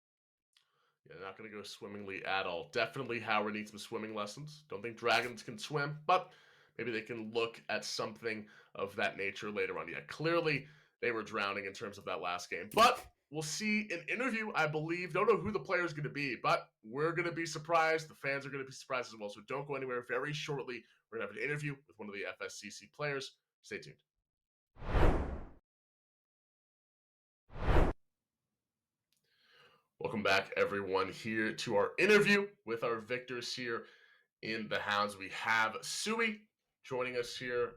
Yeah, not going to go swimmingly at all. Definitely Howard needs some swimming lessons. Don't think Dragons can swim, but maybe they can look at something of that nature later on. Yeah, clearly they were drowning in terms of that last game. But we'll see an interview, I believe. Don't know who the player is going to be, but we're going to be surprised. The fans are going to be surprised as well. So don't go anywhere. Very shortly, we're going to have an interview with one of the FSCC players. Stay tuned. Welcome back, everyone, here to our interview with our victors here in the Hounds. We have Sui joining us here.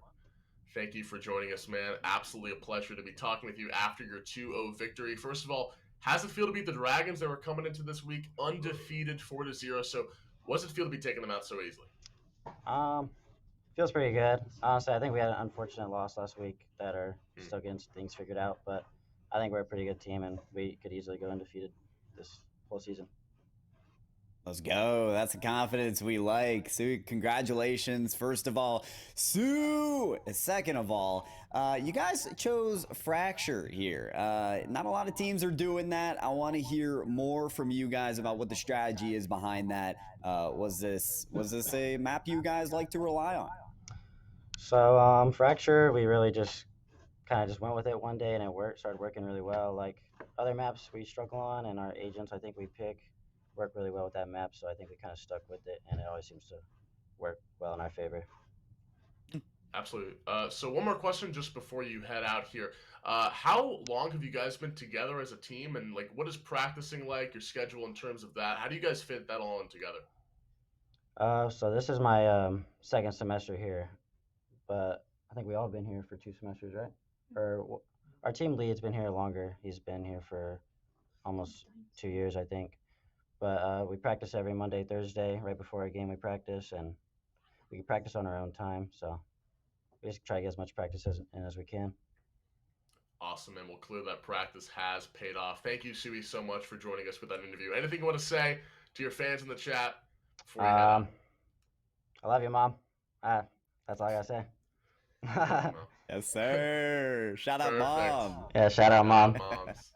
Thank you for joining us, man. Absolutely a pleasure to be talking with you after your 2-0 victory. First of all, how's it feel to beat the Dragons that were coming into this week undefeated 4-0? So what does it feel to be taking them out so easily? Feels pretty good. Honestly, I think we had an unfortunate loss last week that are still getting things figured out, but I think we're a pretty good team and we could easily go undefeated this whole season. Let's go. That's the confidence we like. Sue, congratulations. First of all, Sue. Second of all, you guys chose Fracture here. Not a lot of teams are doing that. I want to hear more from you guys about what the strategy is behind that. Was this a map you guys like to rely on? So Fracture, we really just kind of went with it one day and it started working really well. Like other maps we struggle on and our agents I think we pick work really well with that map, so I think we kind of stuck with it and it always seems to work well in our favor. Absolutely. So one more question just before you head out here. How long have you guys been together as a team, and like what is practicing like, your schedule in terms of that? How do you guys fit that all in together? So this is my second semester here, but I think we all been here for 2 semesters, right? Or our team lead's been here longer. He's been here for almost 2 years, I think. But we practice every Monday, Thursday, right before a game we practice, and we practice on our own time. So we just try to get as much practice in as we can. Awesome, and well, clearly that practice has paid off. Thank you, Sui, so much for joining us with that interview. Anything you want to say to your fans in the chat before you head out? I love you, Mom. That's all I gotta say. Yes, sir. Shout out, Perfect. Mom. Yeah, shout out, Mom. Moms.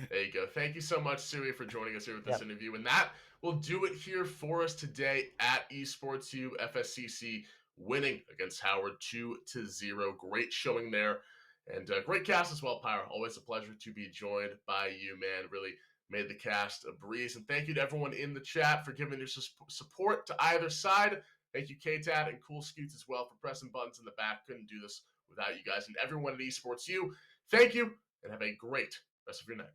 There you go. Thank you so much, Sui, for joining us here with this Yep. interview. And that will do it here for us today at Esports U. FSCC winning against Howard 2-0. Great showing there. And great cast as well, Pyro. Always a pleasure to be joined by you, man. Really made the cast a breeze. And thank you to everyone in the chat for giving your support to either side. Thank you, K-Tad and Cool Scoots as well for pressing buttons in the back. Couldn't do this without you guys. And everyone at Esports U, thank you and have a great rest of your night.